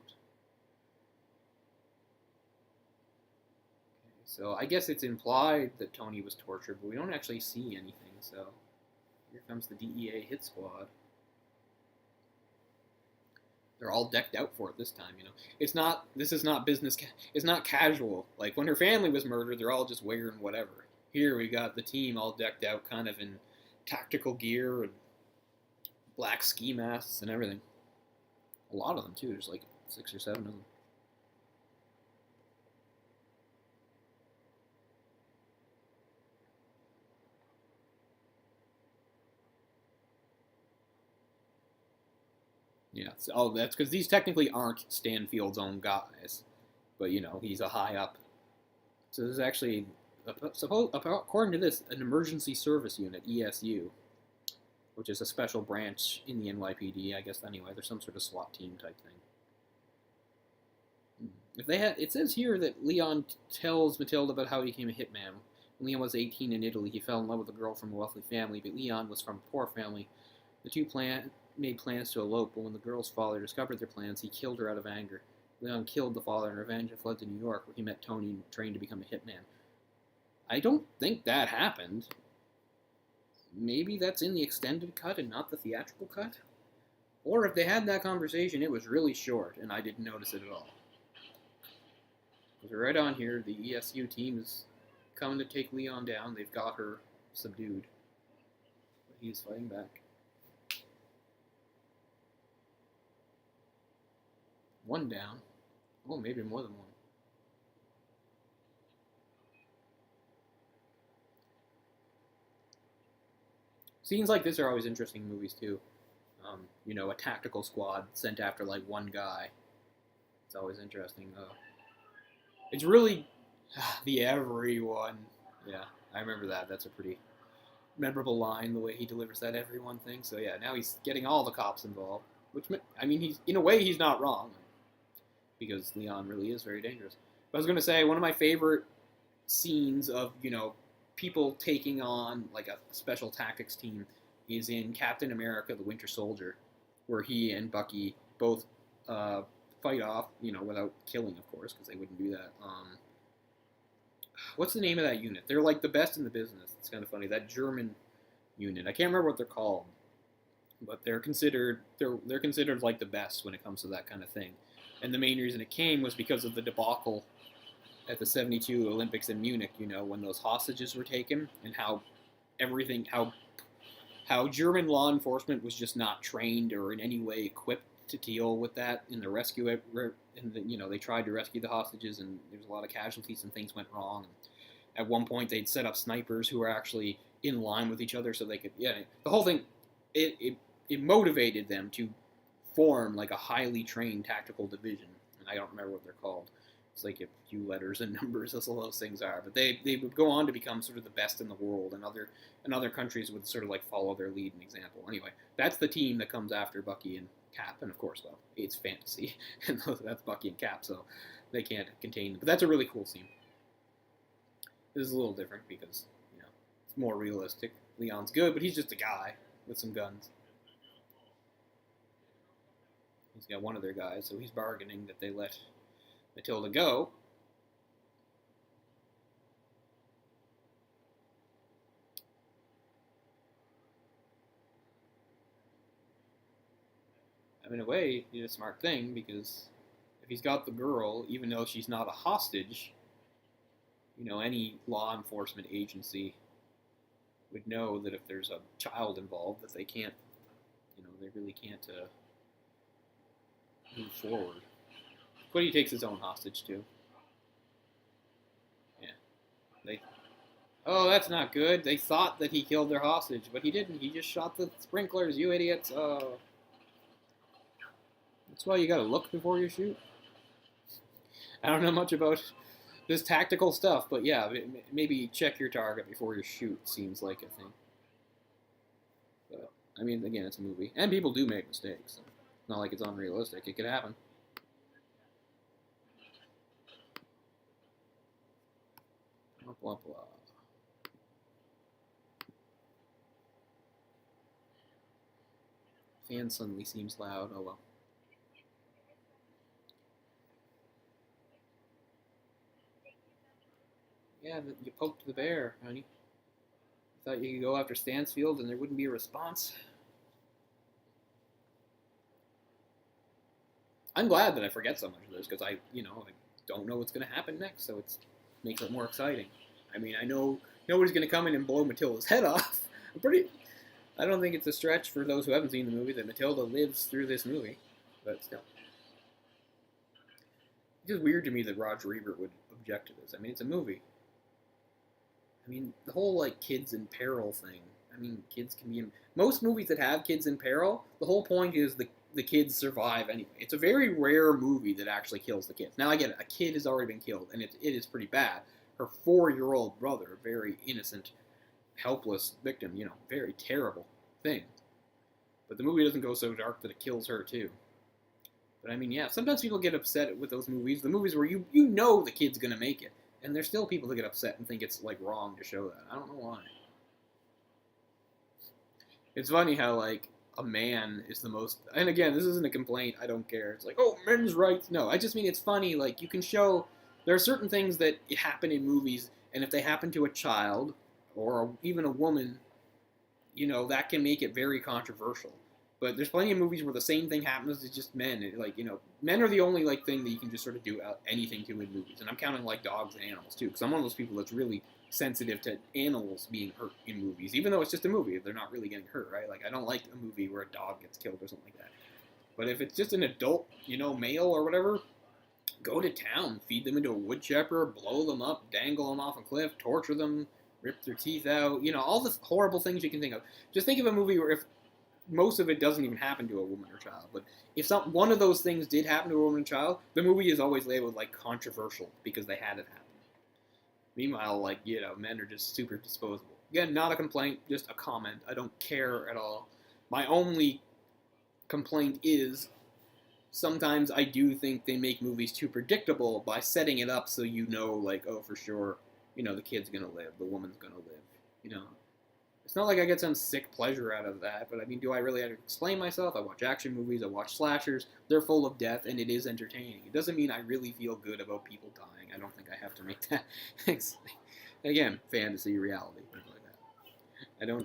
Okay, so I guess it's implied that Tony was tortured, but we don't actually see anything. So here comes the DEA hit squad. They're all decked out for it this time, This is not business. It's not casual. Like when her family was murdered, they're all just wearing whatever. Here we got the team all decked out, kind of in tactical gear and black ski masks and everything. A lot of them too. There's like 6 or 7 of them. Yeah, that's because these technically aren't Stanfield's own guys, but he's a high up. So there's actually, according to this, an emergency service unit (ESU), which is a special branch in the NYPD. I guess anyway, there's some sort of SWAT team type thing. It says here that Leon tells Matilda about how he became a hitman. When Leon was 18 in Italy, he fell in love with a girl from a wealthy family, but Leon was from a poor family. The two made plans to elope, but when the girl's father discovered their plans, he killed her out of anger. Leon killed the father in revenge and fled to New York, where he met Tony and trained to become a hitman. I don't think that happened. Maybe that's in the extended cut and not the theatrical cut? Or if they had that conversation, it was really short, and I didn't notice it at all. Because right on here, the ESU team is coming to take Leon down. They've got her subdued. But he's fighting back. One down. Oh, maybe more than one. Scenes like this are always interesting in movies, too. A tactical squad sent after, like, one guy. It's always interesting, though. It's really the everyone. Yeah, I remember that. That's a pretty memorable line, the way he delivers that everyone thing. So, yeah, now he's getting all the cops involved. Which, I mean, in a way, he's not wrong. Because Leon really is very dangerous. But I was going to say, one of my favorite scenes of, people taking on, like, a special tactics team is in Captain America, the Winter Soldier, where he and Bucky both fight off, without killing, of course, because they wouldn't do that. What's the name of that unit? They're, like, the best in the business. It's kind of funny. That German unit. I can't remember what they're called. But they're considered like the best when it comes to that kind of thing. And the main reason it came was because of the debacle at the '72 Olympics in Munich, when those hostages were taken, and how how German law enforcement was just not trained or in any way equipped to deal with that in the rescue. They tried to rescue the hostages, and there was a lot of casualties, and things went wrong. At one point, they'd set up snipers who were actually in line with each other, so they could. Yeah, the whole thing, it motivated them to form like a highly trained tactical division, and I don't remember what they're called. It's like a few letters and numbers, as all those things are. But they would go on to become sort of the best in the world, and other countries would sort of like follow their lead and example. Anyway, that's the team that comes after Bucky and Cap, and of course, well, it's fantasy, and that's Bucky and Cap, so they can't contain them. But that's a really cool scene. This is a little different because it's more realistic. Leon's good, but he's just a guy with some guns. He's got one of their guys, so he's bargaining that they let Matilda go. I mean, in a way, he did a smart thing, because if he's got the girl, even though she's not a hostage, any law enforcement agency would know that if there's a child involved, that they can't, they really can't move forward. But he takes his own hostage too. Yeah. Oh, that's not good. They thought that he killed their hostage, but he didn't. He just shot the sprinklers, you idiots. Oh. That's why you gotta look before you shoot. I don't know much about this tactical stuff, but yeah, maybe check your target before you shoot, seems like a thing. But, I mean, again, it's a movie. And people do make mistakes. So it's not like it's unrealistic. It could happen. Blah, blah, blah. Fan suddenly seems loud. Oh, well. Yeah, you poked the bear, honey. Thought you could go after Stansfield and there wouldn't be a response. I'm glad that I forget so much of this, because I don't know what's going to happen next, so it makes it more exciting. I mean, I know nobody's going to come in and blow Matilda's head off. I don't think it's a stretch for those who haven't seen the movie that Matilda lives through this movie, but still. It's just weird to me that Roger Ebert would object to this. I mean, it's a movie. I mean, the whole, like, kids in peril thing. I mean, kids can be in... Most movies that have kids in peril, the whole point is the kids survive anyway. It's a very rare movie that actually kills the kids. Now, I get it. A kid has already been killed, and it is pretty bad. Her 4-year-old brother, a very innocent, helpless victim, very terrible thing. But the movie doesn't go so dark that it kills her, too. But, I mean, yeah, sometimes people get upset with those movies. The movies where you know the kid's going to make it. And there's still people that get upset and think it's, like, wrong to show that. I don't know why. It's funny how, like, a man is the most... And again, this isn't a complaint. I don't care. It's like, oh, men's rights. No, I just mean it's funny. Like, you can show... There are certain things that happen in movies, and if they happen to a child, or even a woman, that can make it very controversial. But there's plenty of movies where the same thing happens to just men. Men are the only, like, thing that you can just sort of do anything to in movies. And I'm counting, like, dogs and animals, too. Because I'm one of those people that's really sensitive to animals being hurt in movies. Even though it's just a movie, they're not really getting hurt, right? Like, I don't like a movie where a dog gets killed or something like that. But if it's just an adult, male or whatever, go to town. Feed them into a wood chipper, blow them up, dangle them off a cliff, torture them, rip their teeth out. All the horrible things you can think of. Just think of a movie where if... Most of it doesn't even happen to a woman or child, but if one of those things did happen to a woman or child, the movie is always labeled like controversial because they had it happen. Meanwhile, like, men are just super disposable. Again, not a complaint, just a comment. I don't care at all. My only complaint is sometimes I do think they make movies too predictable by setting it up so like, oh, for sure, the kid's gonna live, the woman's gonna live, It's not like I get some sick pleasure out of that, but I mean, do I really have to explain myself? I watch action movies, I watch slashers, they're full of death, and it is entertaining. It doesn't mean I really feel good about people dying. I don't think I have to make that. Again, fantasy, reality, things like that. No.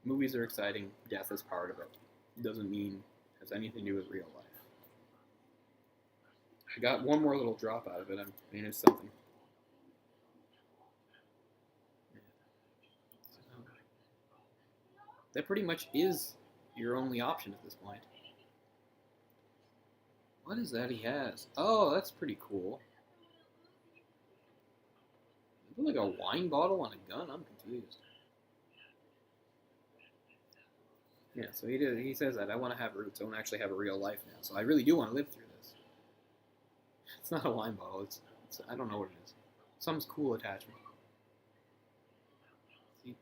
Movies are exciting, death is part of it. It doesn't mean it has anything to do with real life. I got one more little drop out of it, it's something. that pretty much is your only option at this point. What is that he has? Oh, that's pretty cool. Is it like a wine bottle on a gun? I'm confused. Yeah, so he says that I want to have roots. I want to actually have a real life now. So I really do want to live through this. It's not a wine bottle. It's I don't know what it is. Some cool attachment. See,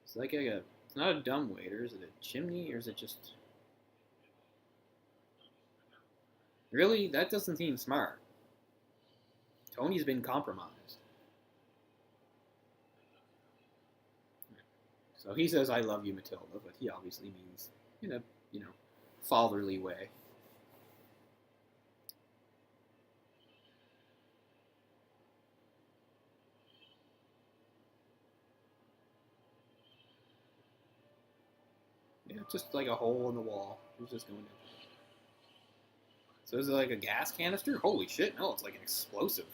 it's like it's not a dumbwaiter. Is it a chimney or is it just? Really, that doesn't seem smart. Tony's been compromised. So he says, "I love you, Matilda," but he obviously means in a fatherly way. Yeah, just like a hole in the wall. He's just going in. So is it like a gas canister? Holy shit, no, it's like an explosive.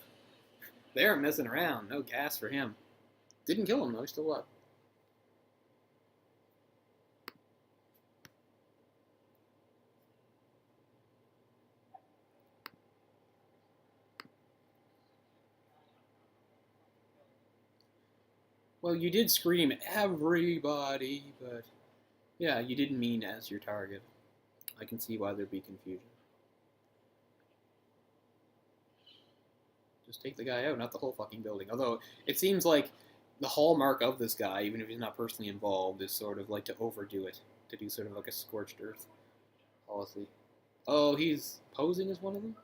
They aren't messing around. No gas for him. Didn't kill him though, he's still alive. Well, you did scream everybody, but yeah, you didn't mean as your target. I can see why there'd be confusion. Just take the guy out, not the whole fucking building. Although, it seems like the hallmark of this guy, even if he's not personally involved, is sort of like to overdo it. To do sort of like a scorched earth policy. Oh, he's posing as one of them?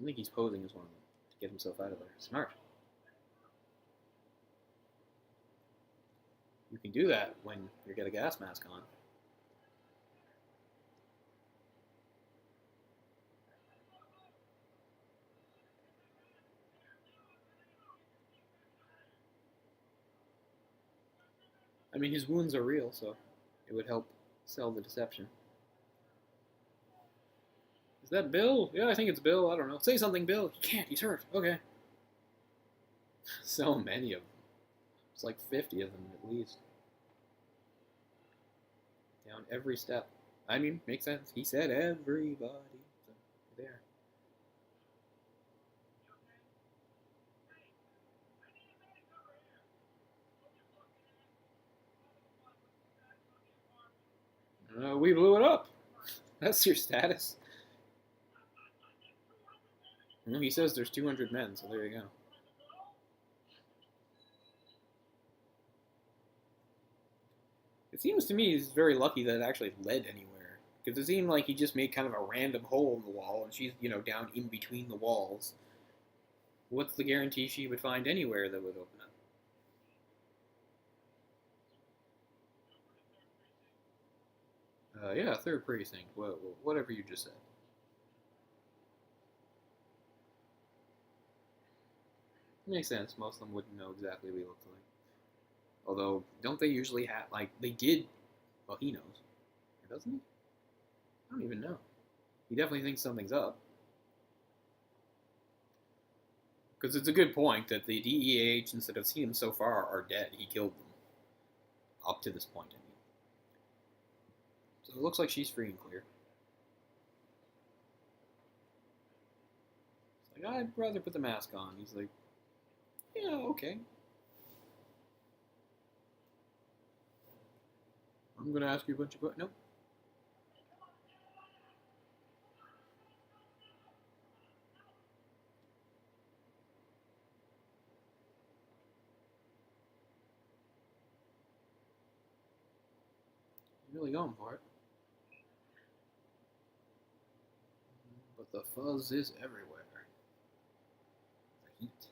I think he's posing as one of them to get himself out of there. Smart. You can do that when you get a gas mask on. I mean, his wounds are real, so it would help sell the deception. Is that Bill? Yeah, I think it's Bill. I don't know. Say something, Bill. He can't. He's hurt. Okay. So many of them. It's like 50 of them at least. Down every step. I mean, makes sense. He said everybody. So, there. We blew it up. That's your status. Well, he says there's 200 men, so there you go. It seems to me he's very lucky that it actually led anywhere. Because it seemed like he just made kind of a random hole in the wall, and she's, down in between the walls. What's the guarantee she would find anywhere that would open up? Yeah, third precinct. Whatever you just said. Makes sense. Most of them wouldn't know exactly what he looked like. Although, don't they usually have, like, they did, well, he knows. Doesn't he? I don't even know. He definitely thinks something's up. Because it's a good point that the DEA agents that have seen him so far are dead. He killed them. Up to this point, I mean. So it looks like she's free and clear. It's like, I'd rather put the mask on. He's like, yeah, okay. I'm going to ask you a bunch of questions. Nope. You're really going for it. But the fuzz is everywhere. The heat.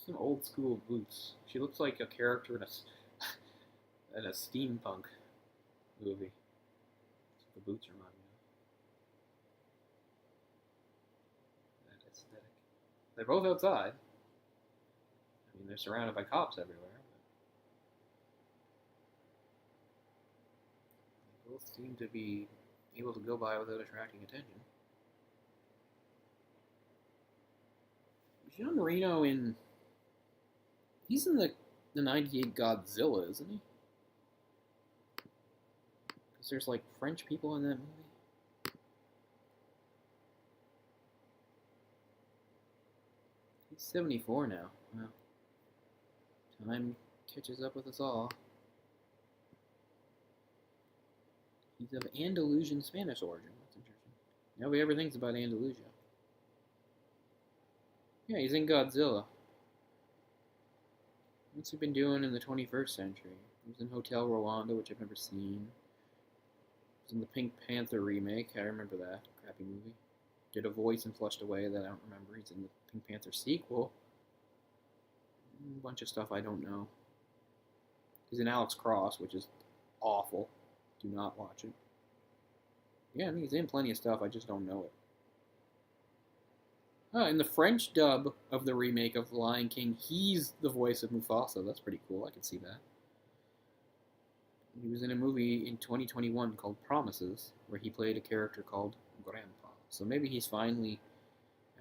Some old school boots. She looks like a character in a steampunk movie. That's what the boots remind me They're both outside. I mean, they're surrounded by cops everywhere. But they both seem to be able to go by without attracting attention. Jean Marino in... He's in the 98 Godzilla, isn't he? Because there's like French people in that movie. He's 74 now. Wow. Time catches up with us all. He's of Andalusian Spanish origin. That's interesting. Nobody ever thinks about Andalusia. Yeah, he's in Godzilla. What's he been doing in the 21st century? He was in Hotel Rwanda, which I've never seen. He was in the Pink Panther remake. I remember that. Crappy movie. Did a voice in Flushed Away that I don't remember. He's in the Pink Panther sequel. A bunch of stuff I don't know. He's in Alex Cross, which is awful. Do not watch it. Yeah, I mean, he's in plenty of stuff. I just don't know it. Oh, in the French dub of the remake of The Lion King, he's the voice of Mufasa. That's pretty cool. I can see that. He was in a movie in 2021 called Promises, where he played a character called Grandpa. So maybe he's finally,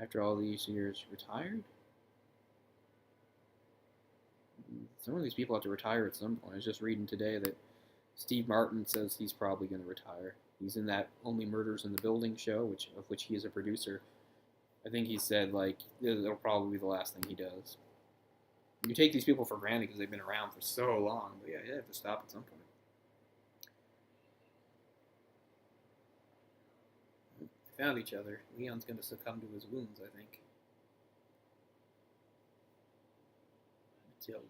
after all these years, retired? Some of these people have to retire at some point. I was just reading today that Steve Martin says he's probably going to retire. He's in that Only Murders in the Building show, of which he is a producer. I think he said, like, it'll probably be the last thing he does. You take these people for granted because they've been around for so long, but yeah, you have to stop at some point. They found each other. Leon's going to succumb to his wounds, I think. Matilda.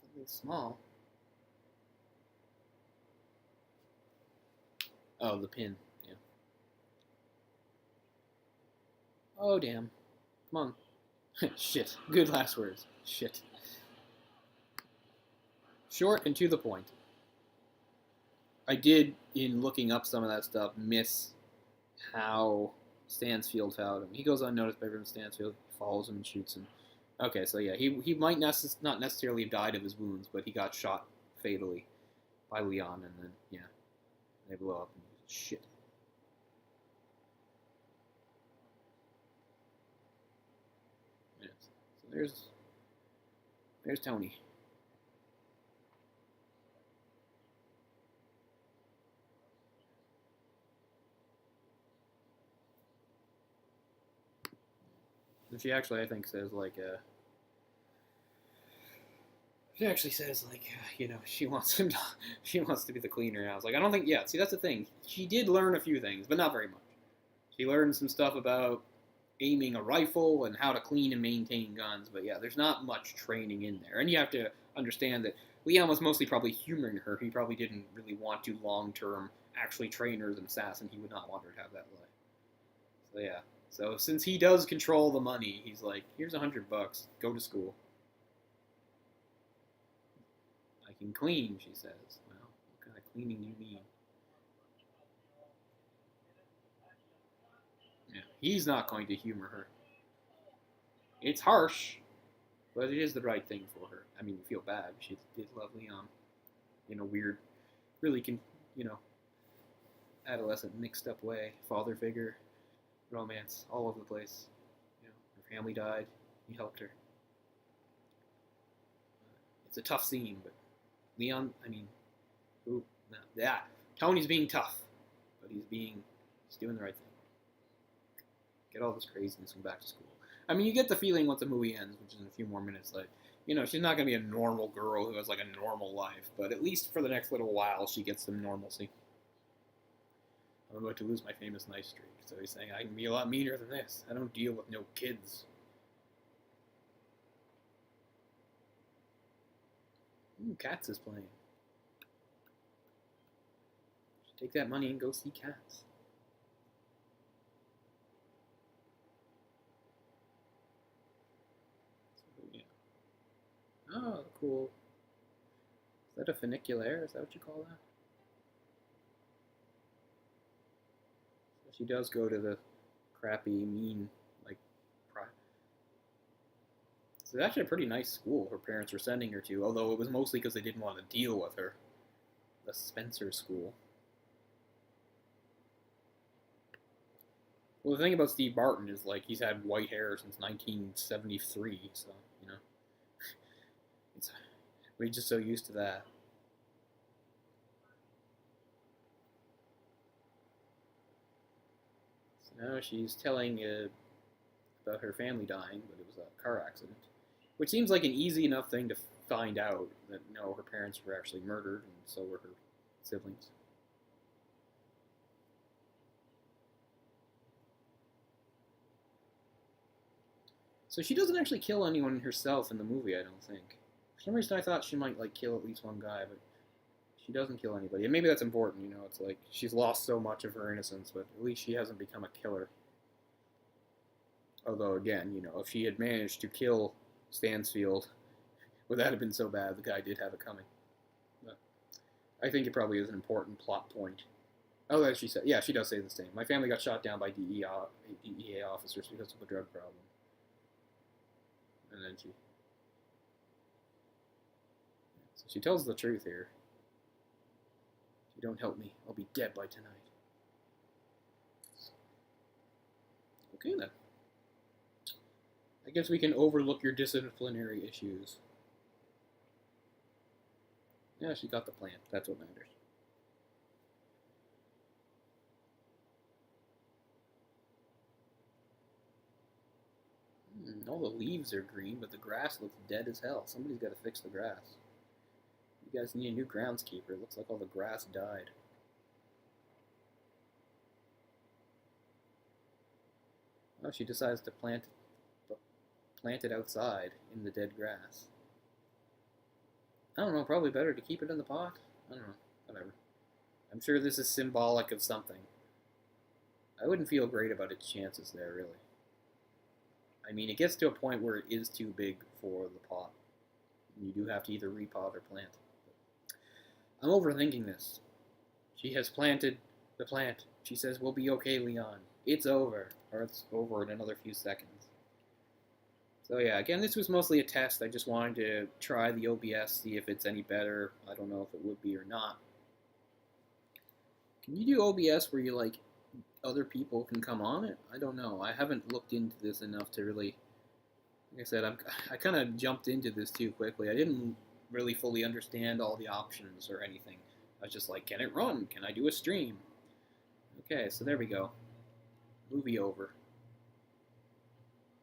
Something small. Oh, the pin. Yeah. Oh, damn. Come on. Shit. Good last words. Shit. Short and to the point. I did, in looking up some of that stuff, miss how Stansfield found him. He goes unnoticed by everyone. Stansfield follows him and shoots him. Okay, so yeah, he might not necessarily have died of his wounds, but he got shot fatally by Leon, and then, yeah, they blow up. Shit. Yes. So there's Tony. And she actually, I think, says like she actually says like she wants him to, she wants to be the cleaner. And I was like, I don't think. Yeah, see, that's the thing. She did learn a few things, but not very much. She learned some stuff about aiming a rifle and how to clean and maintain guns, but yeah, there's not much training in there. And you have to understand that Leon was mostly probably humoring her. He probably didn't really want to long-term actually train her as an assassin. He would not want her to have that life. So yeah. So since he does control the money, he's like, here's $100. Go to school. I can clean, she says. Well, what kind of cleaning do you mean? Yeah, he's not going to humor her. It's harsh, but it is the right thing for her. I mean, you feel bad. She did love Leon in a weird, really, adolescent, mixed up way. Father figure, romance, all over the place. Her family died. He helped her. It's a tough scene, but Leon, I mean, yeah, Tony's being tough, but he's doing the right thing. Get all this craziness and back to school. I mean, you get the feeling once the movie ends, which is in a few more minutes, like, she's not going to be a normal girl who has, like, a normal life, but at least for the next little while, she gets some normalcy. I'm about to lose my famous nice streak, so he's saying, I can be a lot meaner than this. I don't deal with no kids. Ooh, Cats is playing. Should take that money and go see Cats. Oh, cool. Is that a funicular? Is that what you call that? She does go to the crappy, mean, like, so it's actually a pretty nice school her parents were sending her to, although it was mostly because they didn't want to deal with her. The Spencer School. Well, the thing about Steve Martin is, like, he's had white hair since 1973, so, you know, it's, we're just so used to that. So now she's telling about her family dying, but it was a car accident. Which seems like an easy enough thing to find out, that no, her parents were actually murdered, and so were her siblings. So she doesn't actually kill anyone herself in the movie, I don't think. For some reason I thought she might, like, kill at least one guy, but she doesn't kill anybody. And maybe that's important, you know, it's like she's lost so much of her innocence, but at least she hasn't become a killer. Although, again, you know, if she had managed to kill Stansfield, would that have been so bad? The guy did have it coming. But I think it probably is an important plot point. Oh, that she said. Yeah, she does say the same. My family got shot down by DEA officers because of a drug problem. And then she tells the truth here. If you don't help me, I'll be dead by tonight. Okay, then. I guess we can overlook your disciplinary issues. Yeah, she got the plant. That's what matters. All the leaves are green, but the grass looks dead as hell. Somebody's got to fix the grass. You guys need a new groundskeeper. It looks like all the grass died. Oh, she decides to plant it outside in the dead grass. I don't know, probably better to keep it in the pot. I don't know, whatever. I'm sure this is symbolic of something. I wouldn't feel great about its chances there, really. I mean, it gets to a point where it is too big for the pot. You do have to either repot or plant. I'm overthinking this. She has planted the plant. She says, "We'll be okay, Leon. It's over." Or it's over in another few seconds. So yeah, again, this was mostly a test. I just wanted to try the OBS, see if it's any better. I don't know if it would be or not. Can you do OBS where you, like, other people can come on it? I don't know. I haven't looked into this enough to really, like I said, I kind of jumped into this too quickly. I didn't really fully understand all the options or anything. I was just like, can it run? Can I do a stream? Okay, so there we go. Movie over.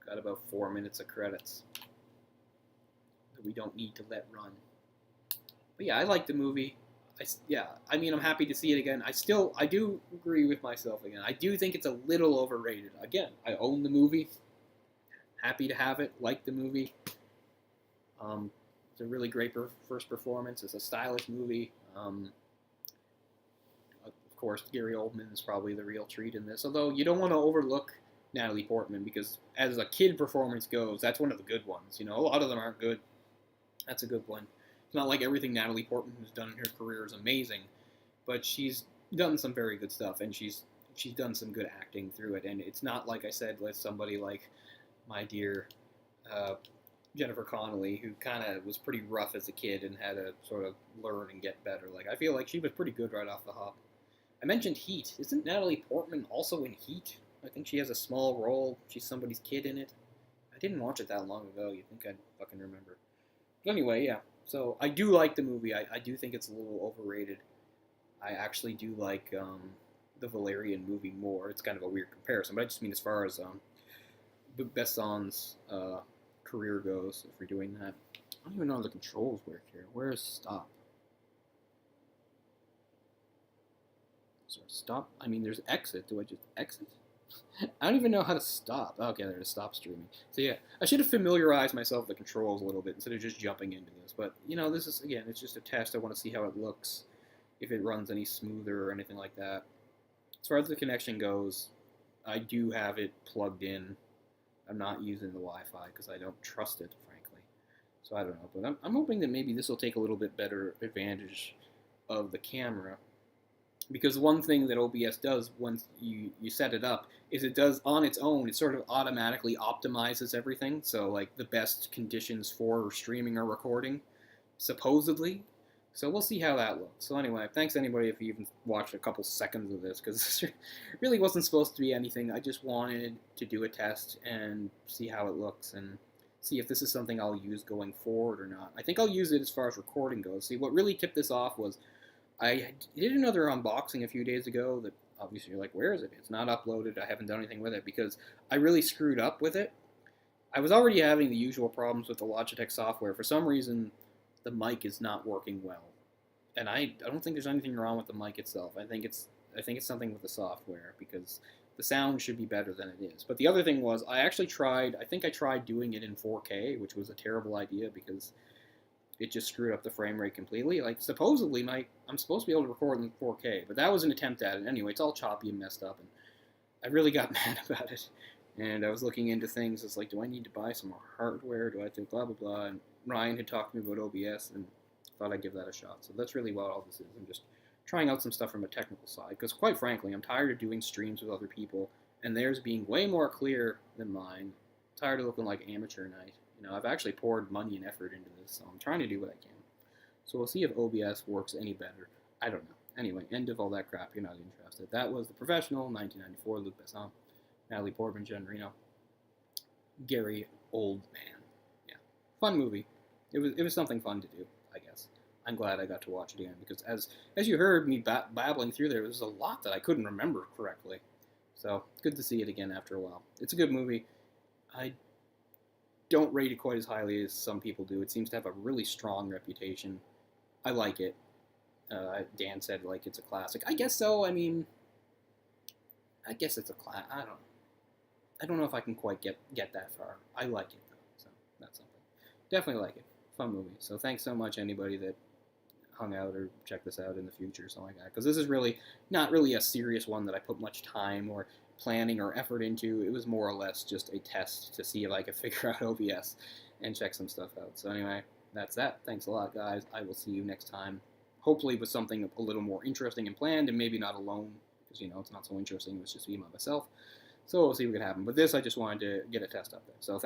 Got about 4 minutes of credits that we don't need to let run. But yeah, I like the movie. I mean, I'm happy to see it again. I do agree with myself again. I do think it's a little overrated. Again, I own the movie. Happy to have it. Like the movie. It's a really great first performance. It's a stylish movie. Of course, Gary Oldman is probably the real treat in this. Although you don't want to overlook Natalie Portman, because as a kid performance goes, that's one of the good ones. You know, a lot of them aren't good. That's a good one. It's not like everything Natalie Portman has done in her career is amazing, but she's done some very good stuff, and she's done some good acting through it. And it's not, like I said, with somebody like my dear Jennifer Connelly, who kind of was pretty rough as a kid and had to sort of learn and get better. Like, I feel like she was pretty good right off the hop. I mentioned Heat. Isn't Natalie Portman also in Heat? I think she has a small role. She's somebody's kid in it. I didn't watch it that long ago. You'd think I'd fucking remember. But anyway, yeah. So I do like the movie. I do think it's a little overrated. I actually do like the Valerian movie more. It's kind of a weird comparison, but I just mean as far as Besson's career goes, if we're doing that. I don't even know how the controls work here. Where is stop? So stop. I mean, there's exit. Do I just exit? I don't even know how to stop. Okay, there to stop streaming. So yeah, I should have familiarized myself with the controls a little bit instead of just jumping into this. But, you know, this is, again, it's just a test. I want to see how it looks, if it runs any smoother or anything like that. As far as the connection goes, I do have it plugged in. I'm not using the Wi-Fi because I don't trust it, frankly. So I don't know. But I'm hoping that maybe this will take a little bit better advantage of the camera. Because one thing that OBS does once you set it up is it does on its own, it sort of automatically optimizes everything. So like the best conditions for streaming or recording, supposedly. So we'll see how that looks. So anyway, thanks anybody if you even watched a couple seconds of this, because this really wasn't supposed to be anything. I just wanted to do a test and see how it looks and see if this is something I'll use going forward or not. I think I'll use it as far as recording goes. See, what really tipped this off was I did another unboxing a few days ago that obviously you're like, where is it? It's not uploaded. I haven't done anything with it because I really screwed up with it. I was already having the usual problems with the Logitech software. For some reason, the mic is not working well. And I don't think there's anything wrong with the mic itself. I think it's something with the software because the sound should be better than it is. But the other thing was I think I tried doing it in 4K, which was a terrible idea because it just screwed up the frame rate completely. Like supposedly I'm supposed to be able to record in 4K, but that was an attempt at it. Anyway, it's all choppy and messed up, and I really got mad about it. And I was looking into things. It's like, do I need to buy some more hardware? Do I have to blah blah blah? And Ryan had talked to me about OBS, and thought I'd give that a shot. So that's really what all this is. I'm just trying out some stuff from a technical side, because quite frankly, I'm tired of doing streams with other people, and theirs being way more clear than mine. I'm tired of looking like amateur night. You know, I've actually poured money and effort into this, so I'm trying to do what I can. So we'll see if OBS works any better. I don't know. Anyway, end of all that crap. You're not interested. That was The Professional, 1994, Luc Besson, Natalie Portman, Jen Reno, Gary Oldman. Yeah, fun movie. It was something fun to do, I guess. I'm glad I got to watch it again because as you heard me babbling through there was a lot that I couldn't remember correctly. So good to see it again after a while. It's a good movie. I don't rate it quite as highly as some people do. It seems to have a really strong reputation. I like it. Dan said like it's a classic. I guess so. I mean, I guess it's a class. I don't know if I can quite get that far. I like it though, so that's something. Definitely like it. Fun movie. So thanks so much anybody that hung out or checked this out in the future or something like that. Because this is really not really a serious one that I put much time or planning or effort into. It was more or less just a test to see if I could figure out OBS and check some stuff out. So anyway, that's that. Thanks a lot, guys. I will see you next time. Hopefully with something a little more interesting and planned, and maybe not alone, because, you know, it's not so interesting. It was just me by myself. So we'll see what can happen. But this, I just wanted to get a test up there. So thanks.